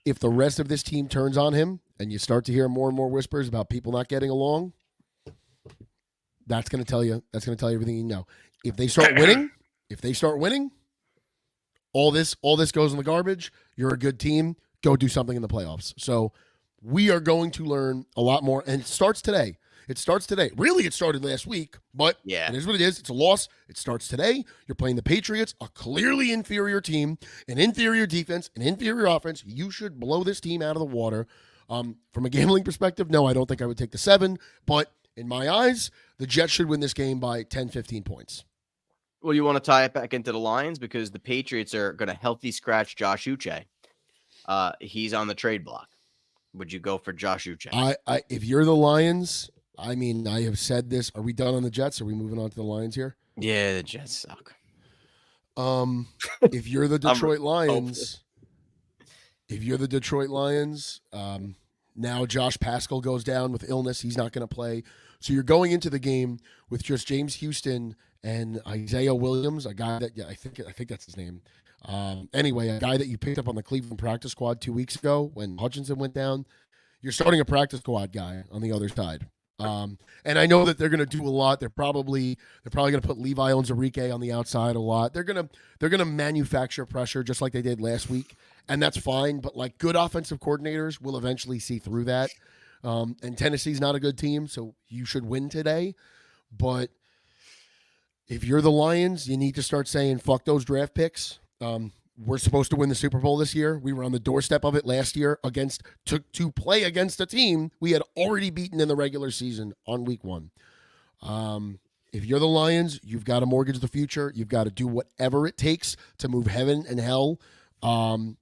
If the rest of this team turns on him and you start to hear more and more whispers about people not getting along, that's going to tell you everything you know. If they start winning, all this goes in the garbage. You're a good team. Go do something in the playoffs. So we are going to learn a lot more, and it starts today. Really, it started last week, but Yeah. it is what it is. It's a loss. It starts today. You're playing the Patriots, a clearly inferior team, an inferior defense, an inferior offense. You should blow this team out of the water. From a gambling perspective, no, I don't think I would take the 7, but in my eyes, the Jets should win this game by 10, 15 points. Well, you want to tie it back into the Lions because the Patriots are going to healthy scratch Josh Uche. He's on the trade block. Would you go for Josh Uche? If you're the Lions, I mean, I have said this. Are we done on the Jets? Are we moving on to the Lions here? Yeah, the Jets suck. If you're the Detroit Lions, now Josh Pascal goes down with illness. He's not going to play. So you're going into the game with just James Houston and Isaiah Williams, a guy that I think that's his name. Anyway, a guy that you picked up on the Cleveland practice squad 2 weeks ago when Hutchinson went down. You're starting a practice squad guy on the other side. And I know that they're going to do a lot. They're probably going to put Levi Onwuzurike on the outside a lot. They're going to manufacture pressure just like they did last week, and that's fine. But like good offensive coordinators will eventually see through that. And Tennessee's not a good team, so you should win today. But if you're the Lions, you need to start saying fuck those draft picks. We're supposed to win the Super Bowl this year. We were on the doorstep of it last year to play against a team we had already beaten in the regular season on week 1. if you're the Lions, you've got to mortgage the future. You've got to do whatever it takes to move heaven and hell. And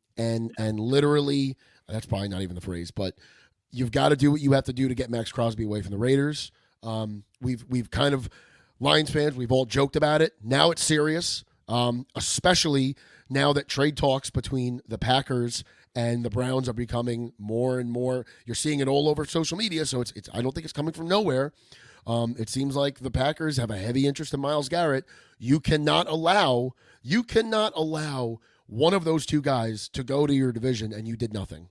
literally, that's probably not even the phrase, but you've got to do what you have to do to get Max Crosby away from the Raiders. We've kind of, Lions fans, we've all joked about it. Now it's serious, especially now that trade talks between the Packers and the Browns are becoming more and more. You're seeing it all over social media, so it's I don't think it's coming from nowhere. It seems like the Packers have a heavy interest in Myles Garrett. You cannot allow one of those two guys to go to your division and you did nothing.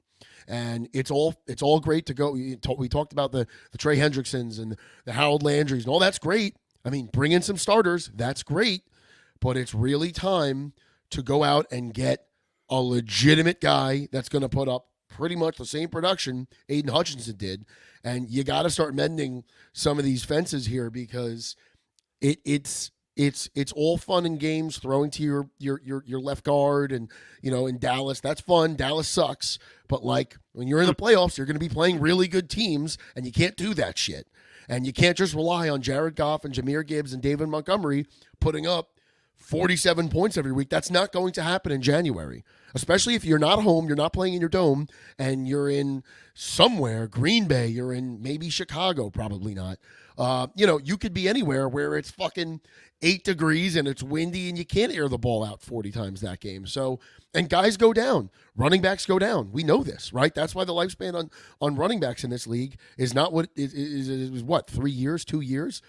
And it's all great to go. We talked about the Trey Hendricksons and the Harold Landrys and all that's great. I mean, bring in some starters. That's great. But it's really time to go out and get a legitimate guy that's going to put up pretty much the same production Aiden Hutchinson did. And you got to start mending some of these fences here because it's all fun and games throwing to your left guard and, in Dallas. That's fun. Dallas sucks. But, like, when you're in the playoffs, you're going to be playing really good teams, and you can't do that shit. And you can't just rely on Jared Goff and Jahmyr Gibbs and David Montgomery putting up 47 points every week. That's not going to happen in January, especially if you're not home, you're not playing in your dome, and you're in somewhere, Green Bay, you're in maybe Chicago, probably not. You could be anywhere where it's fucking 8 degrees and it's windy and you can't air the ball out 40 times that game. So, and guys go down. Running backs go down. We know this, right? That's why the lifespan on running backs in this league is not what is what, 3 years, 2 years?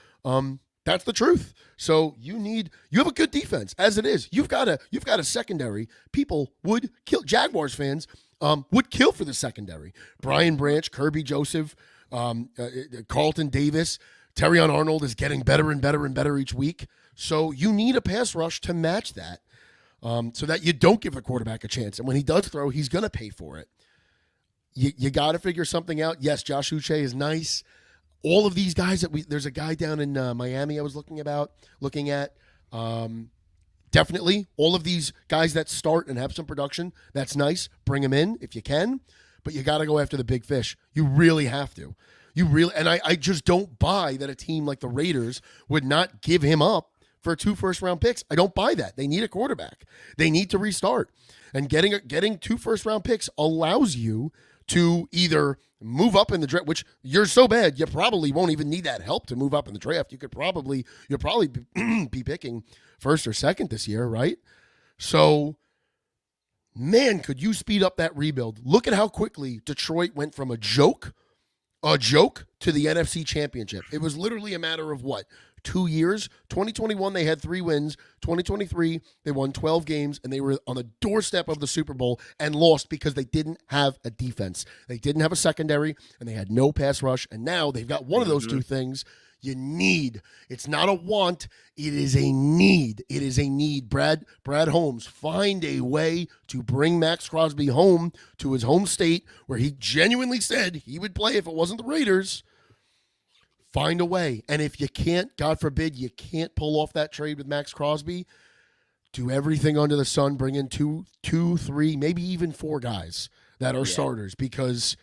That's the truth. So you have a good defense as it is. You've got a secondary. People would kill. Jaguars fans would kill for the secondary. Brian Branch, Kirby Joseph, Carlton Davis, Terrion Arnold is getting better and better and better each week. So you need a pass rush to match that, so that you don't give the quarterback a chance. And when he does throw, he's going to pay for it. You got to figure something out. Yes, Josh Uche is nice. All of these guys there's a guy down in Miami I was looking at. Definitely all of these guys that start and have some production, that's nice. Bring them in if you can, but you got to go after the big fish. You really have to. And I just don't buy that a team like the Raiders would not give him up for 2 first-round picks. I don't buy that. They need a quarterback. They need to restart. And getting 2 first-round picks allows you to either move up in the draft, which you're so bad, you probably won't even need that help to move up in the draft. You'll probably be picking first or second this year, right? So, man, could you speed up that rebuild? Look at how quickly Detroit went from a joke to the NFC Championship. It was literally a matter of 2 years? 2021, they had 3 wins. 2023, they won 12 games, and they were on the doorstep of the Super Bowl and lost because they didn't have a defense. They didn't have a secondary, and they had no pass rush. And now they've got one of those two things you need. It's not a want. It is a need. It is a need. Brad Holmes, find a way to bring Max Crosby home to his home state where he genuinely said he would play if it wasn't the Raiders. Find a way. And if you can't, God forbid, you can't pull off that trade with Max Crosby, do everything under the sun. Bring in 2, 3, maybe even 4 guys that are starters, because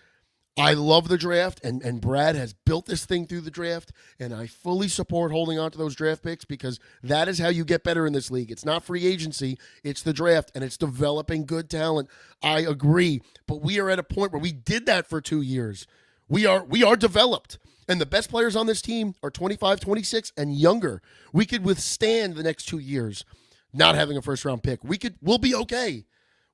I love the draft, and Brad has built this thing through the draft, and I fully support holding on to those draft picks because that is how you get better in this league. It's not free agency. It's the draft, and it's developing good talent. I agree, but we are at a point where we did that for 2 years. We are developed. And the best players on this team are 25, 26, and younger. We could withstand the next 2 years not having a first-round pick. We'll be okay.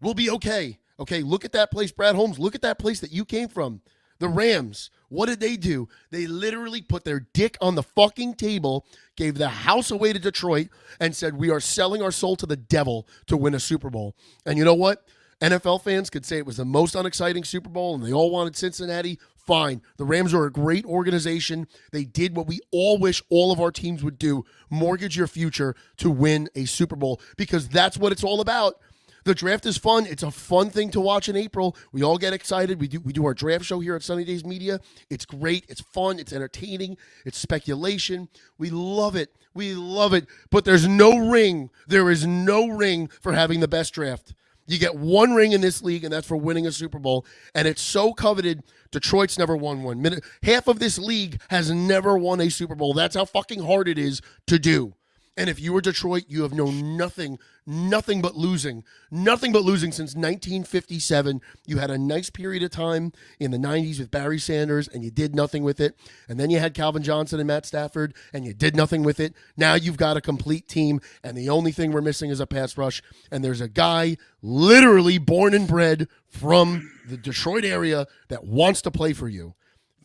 We'll be okay. Okay, look at that place, Brad Holmes. Look at that place that you came from. The Rams. What did they do? They literally put their dick on the fucking table, gave the house away to Detroit, and said, we are selling our soul to the devil to win a Super Bowl. And you know what? NFL fans could say it was the most unexciting Super Bowl, and they all wanted Cincinnati. Fine. The Rams are a great organization. They did what we all wish all of our teams would do, mortgage your future to win a Super Bowl, because that's what it's all about. The draft is fun. It's a fun thing to watch in April. We all get excited. We do our draft show here at Sunny Days Media. It's great. It's fun. It's entertaining. It's speculation. We love it. We love it. But there's no ring. There is no ring for having the best draft. You get one ring in this league, and that's for winning a Super Bowl. And it's so coveted. Detroit's never won one. Half of this league has never won a Super Bowl. That's how fucking hard it is to do. And if you were Detroit, you have known nothing but losing. Nothing but losing since 1957. You had a nice period of time in the 90s with Barry Sanders, and you did nothing with it. And then you had Calvin Johnson and Matt Stafford, and you did nothing with it. Now you've got a complete team, and the only thing we're missing is a pass rush. And there's a guy literally born and bred from the Detroit area that wants to play for you.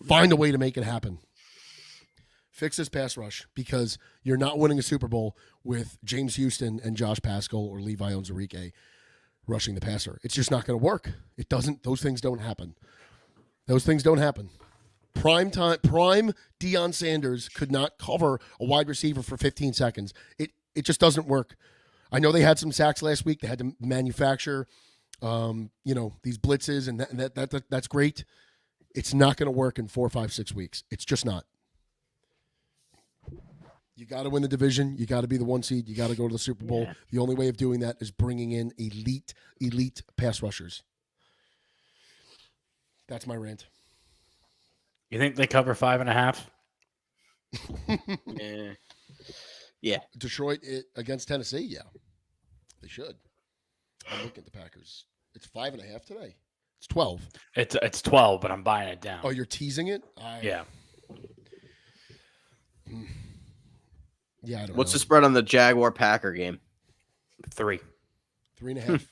Find a way to make it happen. Fix this pass rush, because you're not winning a Super Bowl with James Houston and Josh Pascal or Levi Onwuzurike rushing the passer. It's just not going to work. It doesn't. Those things don't happen. Those things don't happen. Prime Deion Sanders could not cover a wide receiver for 15 seconds. It just doesn't work. I know they had some sacks last week. They had to manufacture, these blitzes, and that's great. It's not going to work in 4, 5, 6 weeks. It's just not. You got to win the division. You got to be the 1 seed. You got to go to the Super Bowl. Yeah. The only way of doing that is bringing in elite pass rushers. That's my rant. You think they cover 5.5? Yeah. Detroit against Tennessee? Yeah. They should. I'm looking at the Packers. It's 5.5 today. It's 12. It's 12, but I'm buying it down. Oh, you're teasing it? Yeah. Yeah, I don't know. What's the spread on the Jaguar-Packer game? 3. 3.5.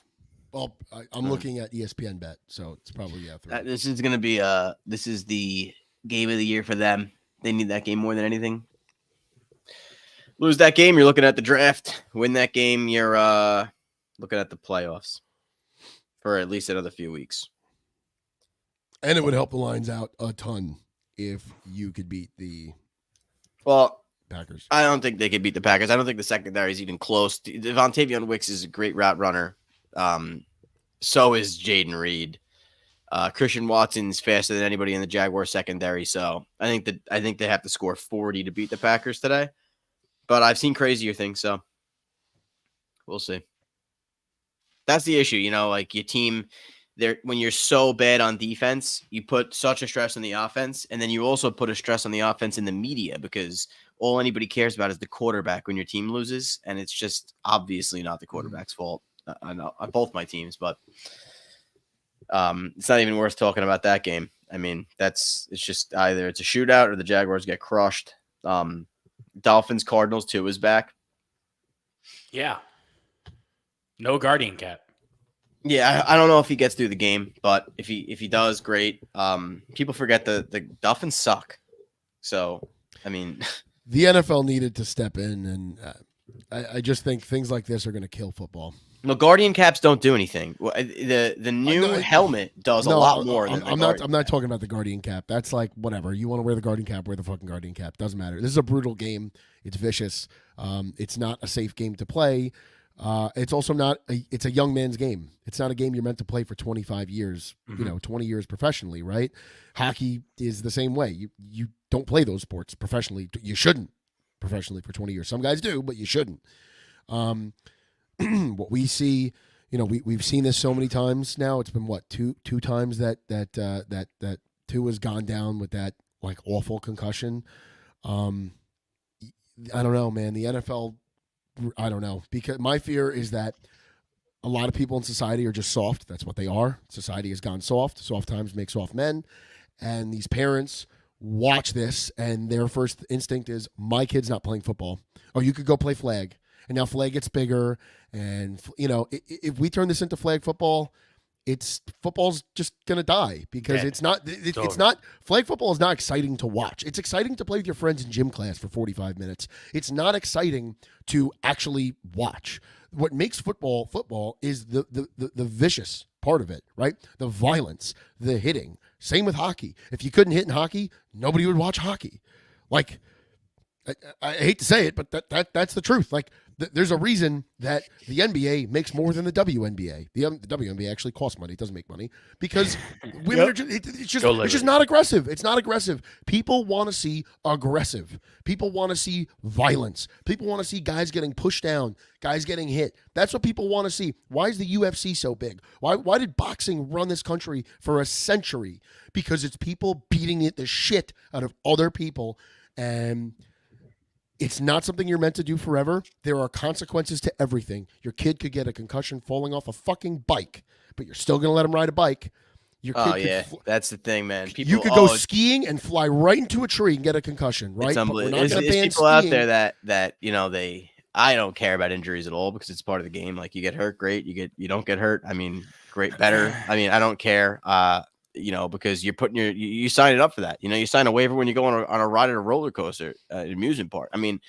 Well, I'm looking at ESPN bet, so it's probably 3. This is going to be this is the game of the year for them. They need that game more than anything. Lose that game, you're looking at the draft. Win that game, you're looking at the playoffs for at least another few weeks. And it would help the lines out a ton if you could beat the Packers. I don't think they could beat the Packers. I don't think the secondary is even close. Vontavion Wicks is a great route runner. So is Jaden Reed. Christian Watson's faster than anybody in the Jaguar secondary. So I think they have to score 40 to beat the Packers today. But I've seen crazier things, so we'll see. That's the issue, like your team there. When you're so bad on defense, you put such a stress on the offense, and then you also put a stress on the offense in the media, because all anybody cares about is the quarterback when your team loses, and it's just obviously not the quarterback's fault. I know on both my teams, but it's not even worth talking about that game. I mean, it's just either it's a shootout or the Jaguars get crushed. Dolphins Cardinals 2 is back. Yeah. No guardian cap. Yeah, I don't know if he gets through the game, but if he does, great. People forget the Dolphins suck. So, I mean, the NFL needed to step in, and I just think things like this are going to kill football. No, guardian caps don't do anything. The new helmet does a lot more. I'm not talking about the guardian cap. That's like whatever. You want to wear the guardian cap, wear the fucking guardian cap. Doesn't matter. This is a brutal game. It's vicious. It's not a safe game to play. It's also not. It's a young man's game. It's not a game you're meant to play for 25 years. 20 years professionally, right? Hockey is the same way. You don't play those sports professionally. You shouldn't professionally for 20 years. Some guys do, but you shouldn't. What we see, we've seen this so many times now. It's been two times that two has gone down with that like awful concussion. I don't know, man. The NFL, I don't know, because my fear is that a lot of people in society are just soft. That's what they are. Society has gone soft. Soft times make soft men, and these parents watch this, and their first instinct is, my kid's not playing football. Oh, you could go play flag. And now flag gets bigger, and if we turn this into flag football, football's just gonna die, because it's not flag football is not exciting to watch. It's exciting to play with your friends in gym class for 45 minutes. It's not exciting to actually watch. What makes football is the vicious part of it, right? The violence, the hitting. Same with hockey. If you couldn't hit in hockey, nobody would watch hockey. Like, I hate to say it, but that's the truth. Like, There's a reason that the NBA makes more than the WNBA. The WNBA actually costs money. It doesn't make money because women are just, it's just not aggressive. It's not aggressive. People want to see aggressive. People want to see violence. People want to see guys getting pushed down, guys getting hit. That's what people want to see. Why is the UFC so big? Why did boxing run this country for a century? Because it's people beating the shit out of other people, and it's not something you're meant to do forever. There are consequences to everything. Your kid could get a concussion falling off a fucking bike, but you're still going to let him ride a bike. Your kid that's the thing, man. People, you could go skiing and fly right into a tree and get a concussion, right? It's unbelievable. There's people out there that I don't care about injuries at all because it's part of the game. Like you get hurt, great. You don't get hurt. I mean, great, better. I mean, I don't care. Because you're putting you sign it up for that. You sign a waiver when you go on a ride at a roller coaster, an amusement park. I mean,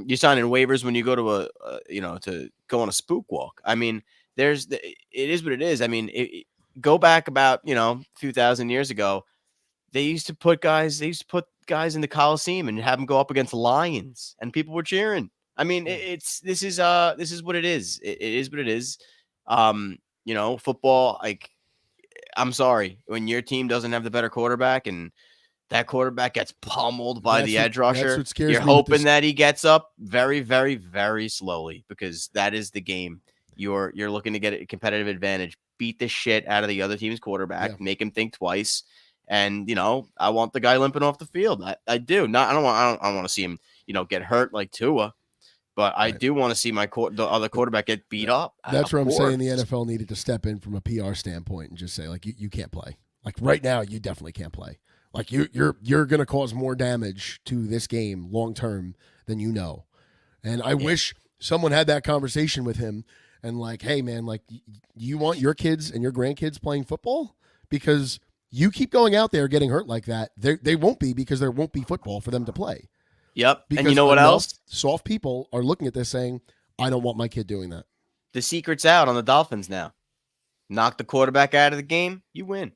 you sign in waivers when you go to to go on a spook walk. I mean, it is what it is. I mean, go back about a few thousand years ago, they used to put guys in the Coliseum and have them go up against lions, and people were cheering. I mean, this is what it is. It is what it is. Football, like. I'm sorry, when your team doesn't have the better quarterback and that quarterback gets pummeled by the edge rusher, you're hoping that he gets up very, very, very slowly because that is the game. You're looking to get a competitive advantage, beat the shit out of the other team's quarterback, make him think twice. And, I want the guy limping off the field. I do. I don't want to see him, get hurt like Tua. But I do want to see the other quarterback get beat up. That's where I'm saying the NFL needed to step in from a PR standpoint and just say, like, you can't play. Like right now, you definitely can't play. Like you're going to cause more damage to this game long term than you know. And I wish someone had that conversation with him and like, hey man, like you want your kids and your grandkids playing football because you keep going out there getting hurt like that. They won't be because there won't be football for them to play. Yep. Because and you know what else? Soft people are looking at this saying, I don't want my kid doing that. The secret's out on the Dolphins now. Knock the quarterback out of the game, you win.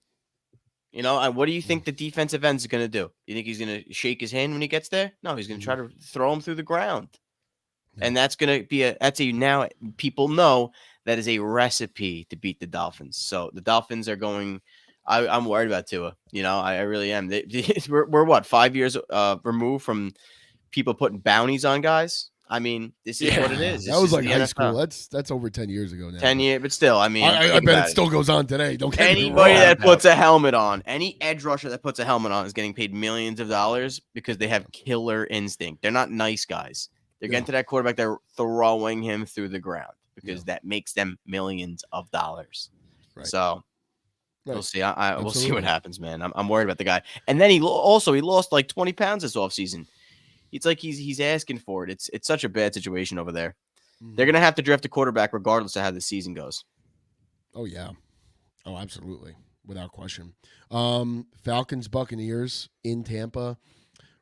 What do you think the defensive end is going to do? You think he's going to shake his hand when he gets there? No, he's going to try to throw him through the ground. And that's going to be now people know that is a recipe to beat the Dolphins. So the Dolphins are going, I'm worried about Tua. I really am. We're what, 5 years removed from people putting bounties on guys. I mean, this is what it is. That was like high school. That's over 10 years ago now. 10 years, but still, I mean, I bet it still goes on today. Don't get anybody that puts a helmet on, any edge rusher that puts a helmet on is getting paid millions of dollars because they have killer instinct. They're not nice guys. They're getting to that quarterback. They're throwing him through the ground because that makes them millions of dollars. Right. So we'll see. We'll see what happens, man. I'm worried about the guy. And then he lost like 20 pounds this offseason. It's like he's asking for it. It's such a bad situation over there. They're gonna have to draft a quarterback regardless of how the season goes. Oh yeah, oh absolutely, without question. Falcons Buccaneers in Tampa,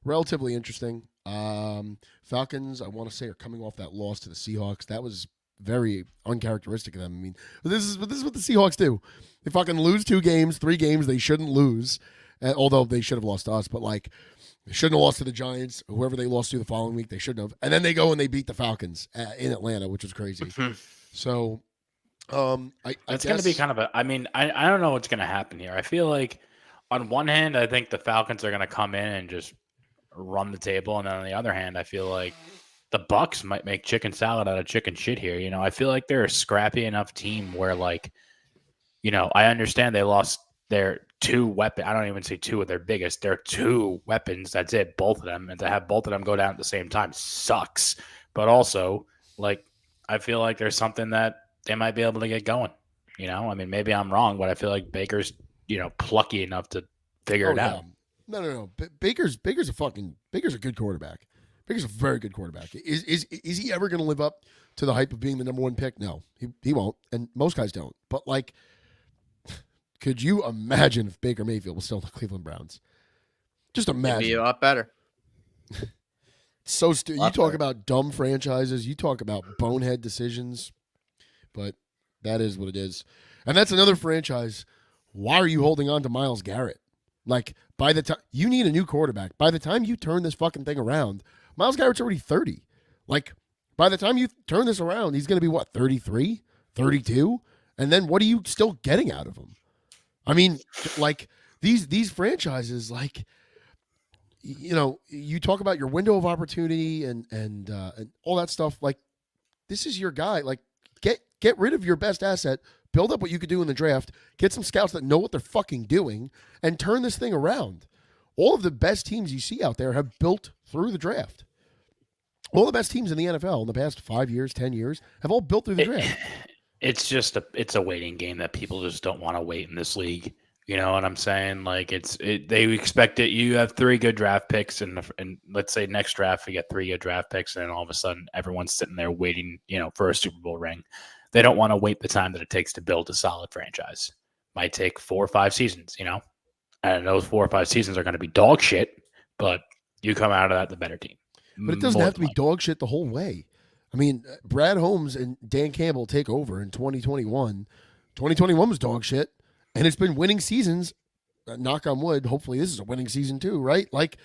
relatively interesting. Falcons, I want to say, are coming off that loss to the Seahawks. That was very uncharacteristic of them. I mean, this is what the Seahawks do. They fucking lose 2 games, 3 games they shouldn't lose, although they should have lost to us. But like. They shouldn't have lost to the Giants. Whoever they lost to the following week, they shouldn't have. And then they go and they beat the Falcons in Atlanta, which was crazy. So, it's going to be kind of I don't know what's going to happen here. I feel like on one hand, I think the Falcons are going to come in and just run the table. And then on the other hand, I feel like the Bucs might make chicken salad out of chicken shit here. I feel like they're a scrappy enough team where I understand they lost their 2 weapons. I don't even say 2 of their biggest. They're 2 weapons. That's it. Both of them. And to have both of them go down at the same time sucks. But also, I feel like there's something that they might be able to get going. I mean, maybe I'm wrong, but I feel like Baker's, plucky enough to figure it out. No. Baker's a good quarterback. Baker's a very good quarterback. Is he ever going to live up to the hype of being the number 1 pick? No, he won't. And most guys don't. But could you imagine if Baker Mayfield was still in the Cleveland Browns? Just imagine. It'd be a lot better. So you talk about dumb franchises. You talk about bonehead decisions. But that is what it is. And that's another franchise. Why are you holding on to Myles Garrett? By the time you need a new quarterback, by the time you turn this fucking thing around, Myles Garrett's already 30. By By the time you turn this around, he's going to be what, 33, 32? And then what are you still getting out of him? I mean, like these franchises, like, you know, you talk about your window of opportunity and all that stuff. Like, this is your guy. Like, get rid of your best asset, build up what you could do in the draft, get some scouts that know what they're fucking doing, and turn this thing around. All of the best teams you see out there have built through the draft. All the best teams in the NFL in the past 5 years, 10 years have all built through the draft. It's a waiting game that people just don't want to wait in this league. You know what I'm saying? Like they expect it. You have 3 good draft picks, and let's say next draft we get 3 good draft picks, and then all of a sudden everyone's sitting there waiting, you know, for a Super Bowl ring. They don't want to wait the time that it takes to build a solid franchise. Might take 4 or 5 seasons, you know, and those 4 or 5 seasons are going to be dog shit, but you come out of that the better team. But it doesn't have to be dog shit the whole way. I mean, Brad Holmes and Dan Campbell take over in 2021. 2021 was dog shit, and it's been winning seasons. Knock on wood. Hopefully, this is a winning season too, right? Like,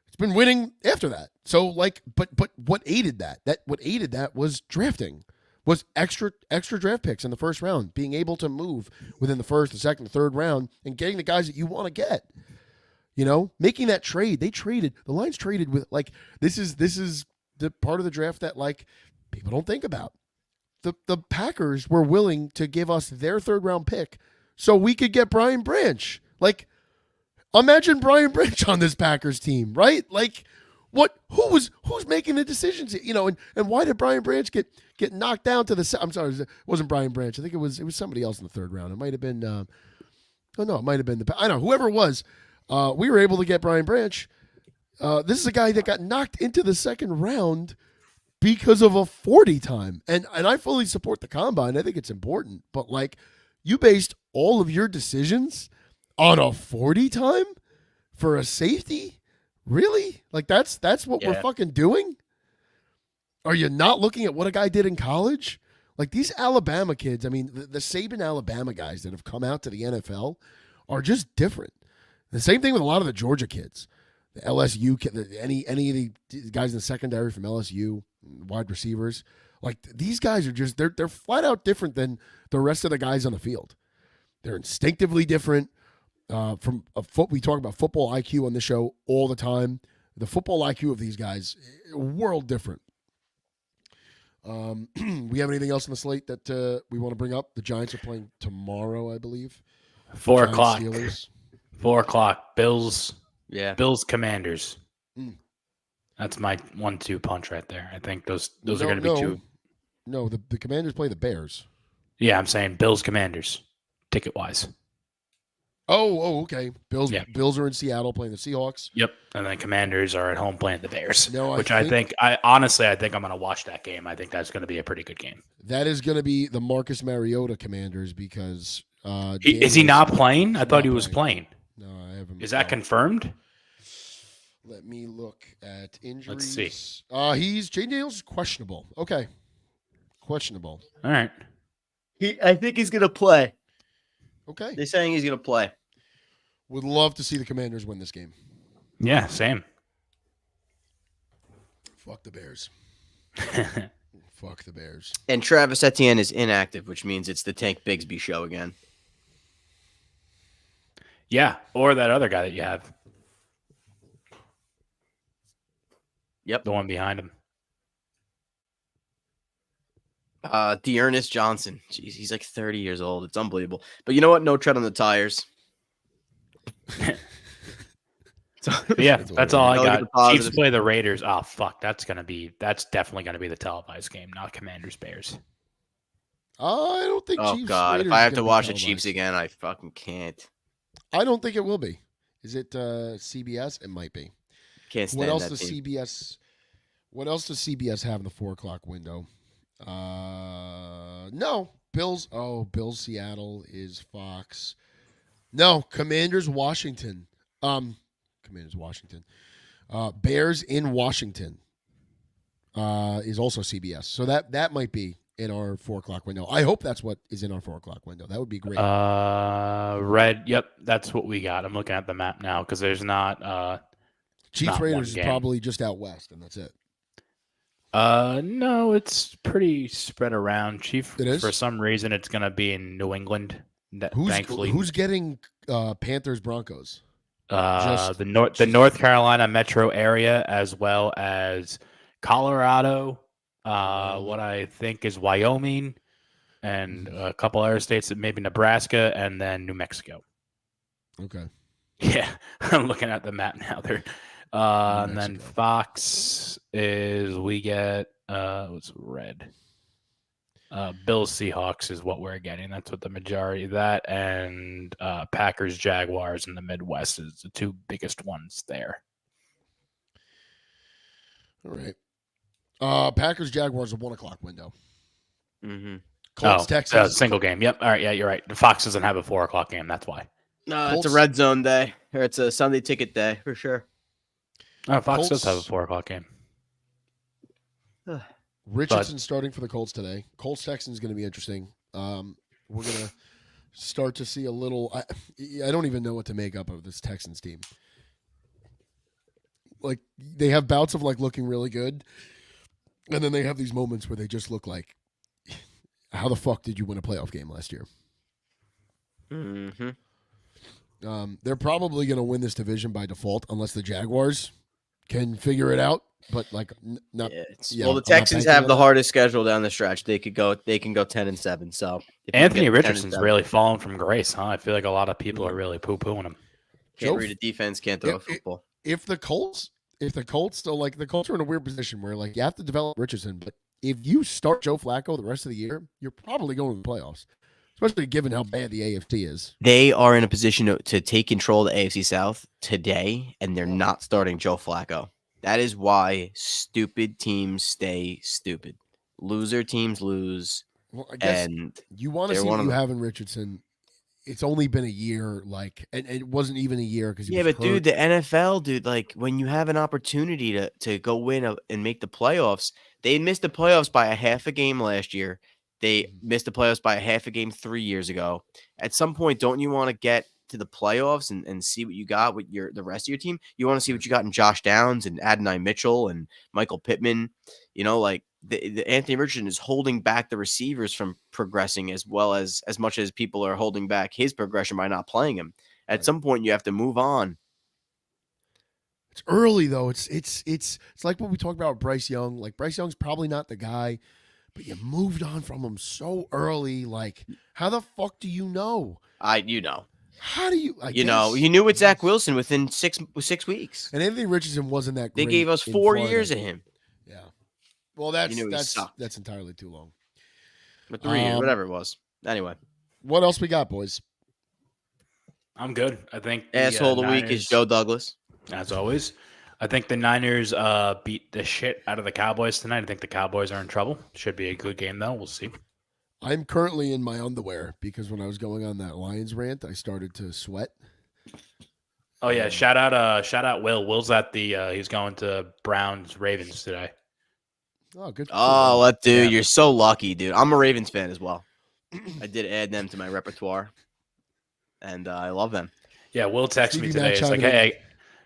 it's been winning after that. So, like, but what aided that? What aided that was drafting, was extra draft picks in the first round, being able to move within the first, the second, the third round, and getting the guys that you want to get. You know, making that trade. The Lions traded with, like, this is the part of the draft that, like, people don't think about. The Packers were willing to give us their third round pick so we could get Brian Branch. Like, imagine Brian Branch on this Packers team, right? Like, who's making the decisions? You know, and why did Brian Branch get knocked down to the? I'm sorry, it wasn't Brian Branch. I think it was somebody else in the third round. It might have been. It might have been I don't know, whoever it was. We were able to get Brian Branch. This is a guy that got knocked into the second round because of a 40 time. And I fully support the combine. I think it's important. But, like, you based all of your decisions on a 40 time for a safety? Really? Like, that's what we're fucking doing? Are you not looking at what a guy did in college? Like, these Alabama kids, I mean, the Saban Alabama guys that have come out to the NFL are just different. The same thing with a lot of the Georgia kids, the LSU kid, any of the guys in the secondary from LSU, wide receivers. Like, these guys are just they're flat out different than the rest of the guys on the field. They're instinctively different. We talk about football IQ on this show all the time. The football IQ of these guys, world different. We have anything else on the slate that we want to bring up? The Giants are playing tomorrow, I believe. 4 o'clock. Steelers. 4 o'clock. Bills. Yeah. Bills Commanders. Mm. That's my 1-2 punch right there. I think those are going to be 2. No, the Commanders play the Bears. Yeah, I'm saying Bills Commanders, ticket wise. Oh, okay. Bills. Yeah. Bills are in Seattle playing the Seahawks. Yep, and then Commanders are at home playing the Bears. No, I think I'm going to watch that game. I think that's going to be a pretty good game. That is going to be the Marcus Mariota Commanders because is he not playing? I thought he was playing. No, I haven't. Is that confirmed? Let me look at injuries. Let's see. Jay Daniels is questionable. Okay, questionable. All right. I think he's gonna play. Okay. They're saying he's gonna play. Would love to see the Commanders win this game. Yeah, same. Fuck the Bears. Fuck the Bears. And Travis Etienne is inactive, which means it's the Tank Bigsby show again. Yeah, or that other guy that you have. Yep. The one behind him. Dearness Johnson. Jeez, he's like 30 years old. It's unbelievable. But you know what? No tread on the tires. Yeah, that's all I got. Chiefs Positive. play the Raiders. Oh, fuck. That's definitely going to be the televised game, not Commanders Bears. I don't think Oh, Chiefs. God. Raiders If I is have to gonna be watch the televised. Chiefs again, I fucking can't. I don't think it will be. Is it CBS? It might be. Can't stand What else that does team. CBS? What else does CBS have in the 4:00 window? No. Bills. Oh, Bills Seattle is Fox. No, Commanders Washington. Commanders Washington. Bears in Washington. Is also CBS. So that might be in our 4:00 window. I hope that's what is in our 4:00 window. That would be great. Red. Yep, that's what we got. I'm looking at the map now because there's not. Chiefs not Raiders one is game. probably just out west, and that's it. No, it's pretty spread around, Chief. It is? For some reason, it's gonna be in New England. Thankfully, Who's getting Panthers Broncos? Just- the North Carolina metro area, as well as Colorado, what I think is Wyoming, and a couple other states, that maybe Nebraska, and then New Mexico. Okay. Yeah, I'm looking at the map now. There, and then Mexico. Fox is we get what's red. Bills Seahawks is what we're getting. That's what the majority of that, and Packers Jaguars in the Midwest is the two biggest ones there. All right. Packers Jaguars a 1 o'clock window. Mm-hmm. Colts Texans. Single game. Yep. All right. Yeah, you're right. The Fox doesn't have a 4 o'clock game. That's why. No, Colts- it's a red zone day, or it's a Sunday ticket day for sure. Oh, Fox does Colts- have a 4 o'clock game. Richardson starting for the Colts today. Colts Texans going to be interesting. We're going to start to see a little. I don't even know what to make up of this Texans team. Like they have bouts of like looking really good, and then they have these moments where they just look like, how the fuck did you win a playoff game last year? Mm-hmm. They're probably going to win this division by default unless the Jaguars can figure it out. But like, not. Yeah, well, I'm the not Texans banking have on the that. hardest schedule down the stretch. They can go 10-7. So if you Anthony get to 10-7, Richardson's really fallen from grace, huh? I feel like a lot of people are really poo-pooing him. can't Joe- read a defense, can't throw a football. If the Colts still like the Colts are in a weird position where like you have to develop Richardson, but if you start Joe Flacco the rest of the year, you're probably going to the playoffs, especially given how bad the AFC is. They are in a position to take control of the AFC South today, and they're not starting Joe Flacco. That is why stupid teams stay stupid. Loser teams lose, Well, I guess and you want to they're see one what of you them. have in Richardson. It's only been a year, like, and it wasn't even a year because yeah, but dude, the NFL, dude, like when you have an opportunity to go win and make the playoffs, they missed the playoffs by a half a game last year. They missed the playoffs by a half a game 3 years ago. At some point, don't you want to get to the playoffs and see what you got with the rest of your team? You want to see what you got in Josh Downs and Adonai Mitchell and Michael Pittman. You know, like the Anthony Richardson is holding back the receivers from progressing as well as much as people are holding back his progression by not playing him. At Right. some point, you have to move on. It's early though. It's like what we talked about with Bryce Young. Like Bryce Young's probably not the guy, but you moved on from him so early. Like, how the fuck do you know? How do you? You knew with Zach Wilson within 6 weeks. And Anthony Richardson wasn't that great. They gave us in 4 Florida. years of him. Yeah. Well, that's knew he sucked. that's entirely too long. Or 3 years, whatever it was. Anyway, What else we got, boys? I'm good. I think asshole of the week is Niners- Joe Douglas. As always. I think the Niners beat the shit out of the Cowboys tonight. I think the Cowboys are in trouble. Should be a good game, though. We'll see. I'm currently in my underwear because when I was going on that Lions rant, I started to sweat. Oh, yeah. Shout out Will. Will's at he's going to Browns Ravens today. Oh, good. Oh, what, dude? Yeah. You're so lucky, dude. I'm a Ravens fan as well. I did add them to my repertoire, and I love them. Yeah, Will texted Stevie me today. Mac It's like, chiming in. hey,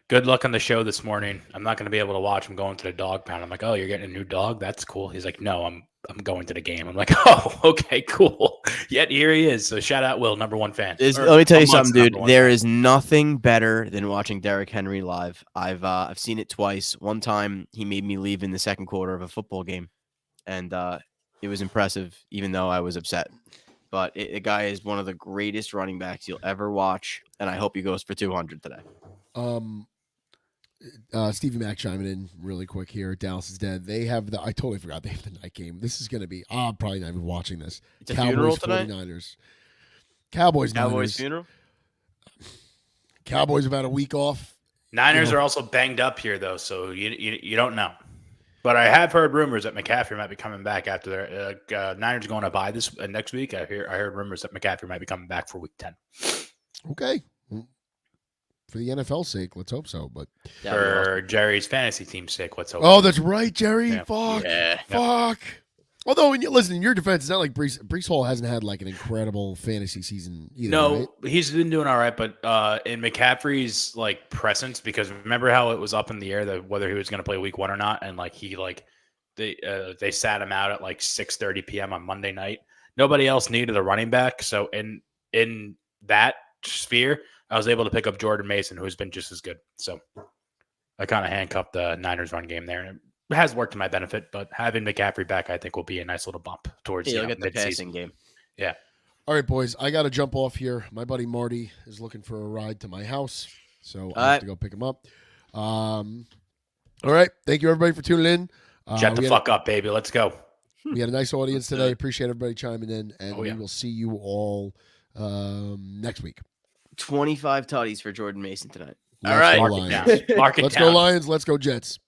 good luck on the show this morning. I'm not going to be able to watch. I'm going to the dog pound. I'm like, oh, you're getting a new dog? That's cool. He's like, no, I'm going to the game. I'm like, oh, okay, cool. Yet here he is. So shout out Will, number one fan. Let me tell you Amongst something, dude. number one There fans. is nothing better than watching Derrick Henry live. I've seen it twice. One time he made me leave in the second quarter of a football game, and it was impressive, even though I was upset. But the guy is one of the greatest running backs you'll ever watch, and I hope he goes for 200 today. Stevie Mac chiming in really quick here. Dallas is dead. They have I totally forgot they have the night game. This is going to be. I'm probably not even watching this. It's a funeral tonight? 49ers. Cowboys. Cowboys Niners. funeral. Cowboys about a week off. Niners Yeah. are also banged up here, though, so you don't know. But I have heard rumors that McCaffrey might be coming back after their Niners going to bye this next week. I heard rumors that McCaffrey might be coming back for week 10. Okay. For the NFL's sake, let's hope so. But For Jerry's fantasy team's sake, let's hope. oh, that's right, Jerry. Yeah. Fuck. Yeah. Fuck. Although, listen, in your defense, it's not like Brees Hall hasn't had like an incredible fantasy season either. No, right? he's been doing all right, but in McCaffrey's like presence, because remember how it was up in the air that whether he was going to play week 1 or not, and like he like they sat him out at like 6:30 p.m. on Monday night. Nobody else needed a running back, so in that sphere, I was able to pick up Jordan Mason, who's been just as good. So I kind of handcuffed the Niners run game there. And it has worked to my benefit, but having McCaffrey back, I think, will be a nice little bump towards Look at the mid-season. passing game. Yeah. All right, boys. I got to jump off here. My buddy Marty is looking for a ride to my house, so I have to go pick him up. All right. Thank you, everybody, for tuning in. Shut the fuck up, baby. Let's go. We had a nice audience today. Appreciate everybody chiming in, and Oh, yeah. we will see you all next week. 25 tutties for Jordan Mason tonight. Let's All right. go Mark it Lions. down. Mark it Let's down. go Lions. Let's go Jets.